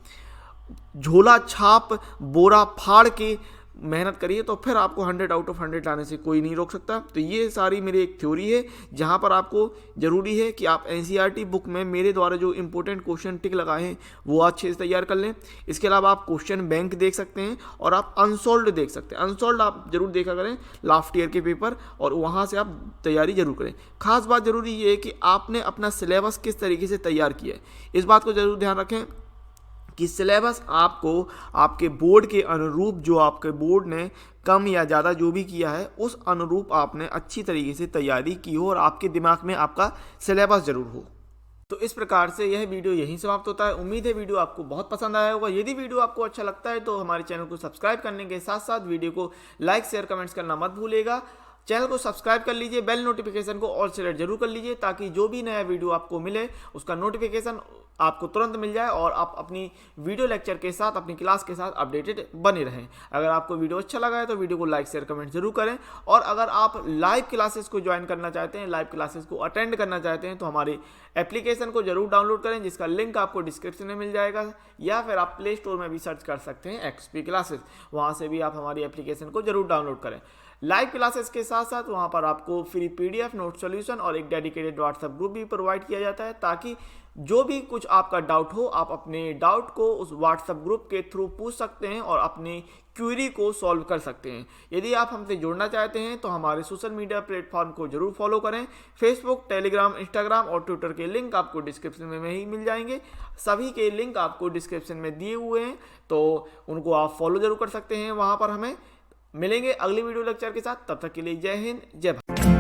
झोला छाप बोरा फाड़ के मेहनत करिए, तो फिर आपको 100 आउट ऑफ 100 लाने से कोई नहीं रोक सकता। तो ये सारी मेरी एक थ्योरी है, जहाँ पर आपको ज़रूरी है कि आप एनसीईआरटी बुक में मेरे द्वारा जो इंपॉर्टेंट क्वेश्चन टिक लगाए हैं वो अच्छे से तैयार कर लें। इसके अलावा आप क्वेश्चन बैंक देख सकते हैं और आप अनसॉल्व्ड देख सकते हैं। अनसॉल्व्ड आप जरूर देखा करें लास्ट ईयर के पेपर, और वहाँ से आप तैयारी जरूर करें। खास बात जरूरी ये है कि आपने अपना सिलेबस किस तरीके से तैयार किया है, इस बात को जरूर ध्यान रखें कि सिलेबस आपको आपके बोर्ड के अनुरूप, जो आपके बोर्ड ने कम या ज़्यादा जो भी किया है उस अनुरूप आपने अच्छी तरीके से तैयारी की हो और आपके दिमाग में आपका सिलेबस जरूर हो। तो इस प्रकार से यह वीडियो यहीं समाप्त होता है। उम्मीद है वीडियो आपको बहुत पसंद आया होगा। यदि वीडियो आपको अच्छा लगता है तो हमारे चैनल को सब्सक्राइब करने के साथ साथ वीडियो को लाइक शेयर कमेंट्स करना मत भूलिएगा। चैनल को सब्सक्राइब कर लीजिए, बेल नोटिफिकेशन को ऑल सेलेक्ट जरूर कर लीजिए ताकि जो भी नया वीडियो आपको मिले उसका नोटिफिकेशन आपको तुरंत मिल जाए और आप अपनी वीडियो लेक्चर के साथ, अपनी क्लास के साथ अपडेटेड बने रहें। अगर आपको वीडियो अच्छा लगा है तो वीडियो को लाइक शेयर कमेंट जरूर करें, और अगर आप लाइव क्लासेस को ज्वाइन करना चाहते हैं, लाइव क्लासेस को अटेंड करना चाहते हैं तो हमारी एप्लीकेशन को जरूर डाउनलोड करें, जिसका लिंक आपको डिस्क्रिप्शन में मिल जाएगा, या फिर आप प्ले स्टोर में भी सर्च कर सकते हैं XP क्लासेस, वहाँ से भी आप हमारी एप्लीकेशन को जरूर डाउनलोड करें। लाइव क्लासेस के साथ साथ वहाँ पर आपको फ्री PDF नोट सॉल्यूशन और एक डेडिकेटेड व्हाट्सएप ग्रुप भी प्रोवाइड किया जाता है, ताकि जो भी कुछ आपका डाउट हो आप अपने डाउट को उस व्हाट्सएप ग्रुप के थ्रू पूछ सकते हैं और अपनी क्वेरी को सॉल्व कर सकते हैं। यदि आप हमसे जुड़ना चाहते हैं तो हमारे सोशल मीडिया प्लेटफॉर्म को जरूर फॉलो करें। फेसबुक, टेलीग्राम, इंस्टाग्राम और ट्विटर के लिंक आपको डिस्क्रिप्शन में ही मिल जाएंगे। सभी के लिंक आपको डिस्क्रिप्शन में दिए हुए हैं, तो उनको आप फॉलो जरूर कर सकते हैं। वहाँ पर हमें मिलेंगे अगली वीडियो लेक्चर के साथ, तब तक के लिए जय हिंद, जय भारत।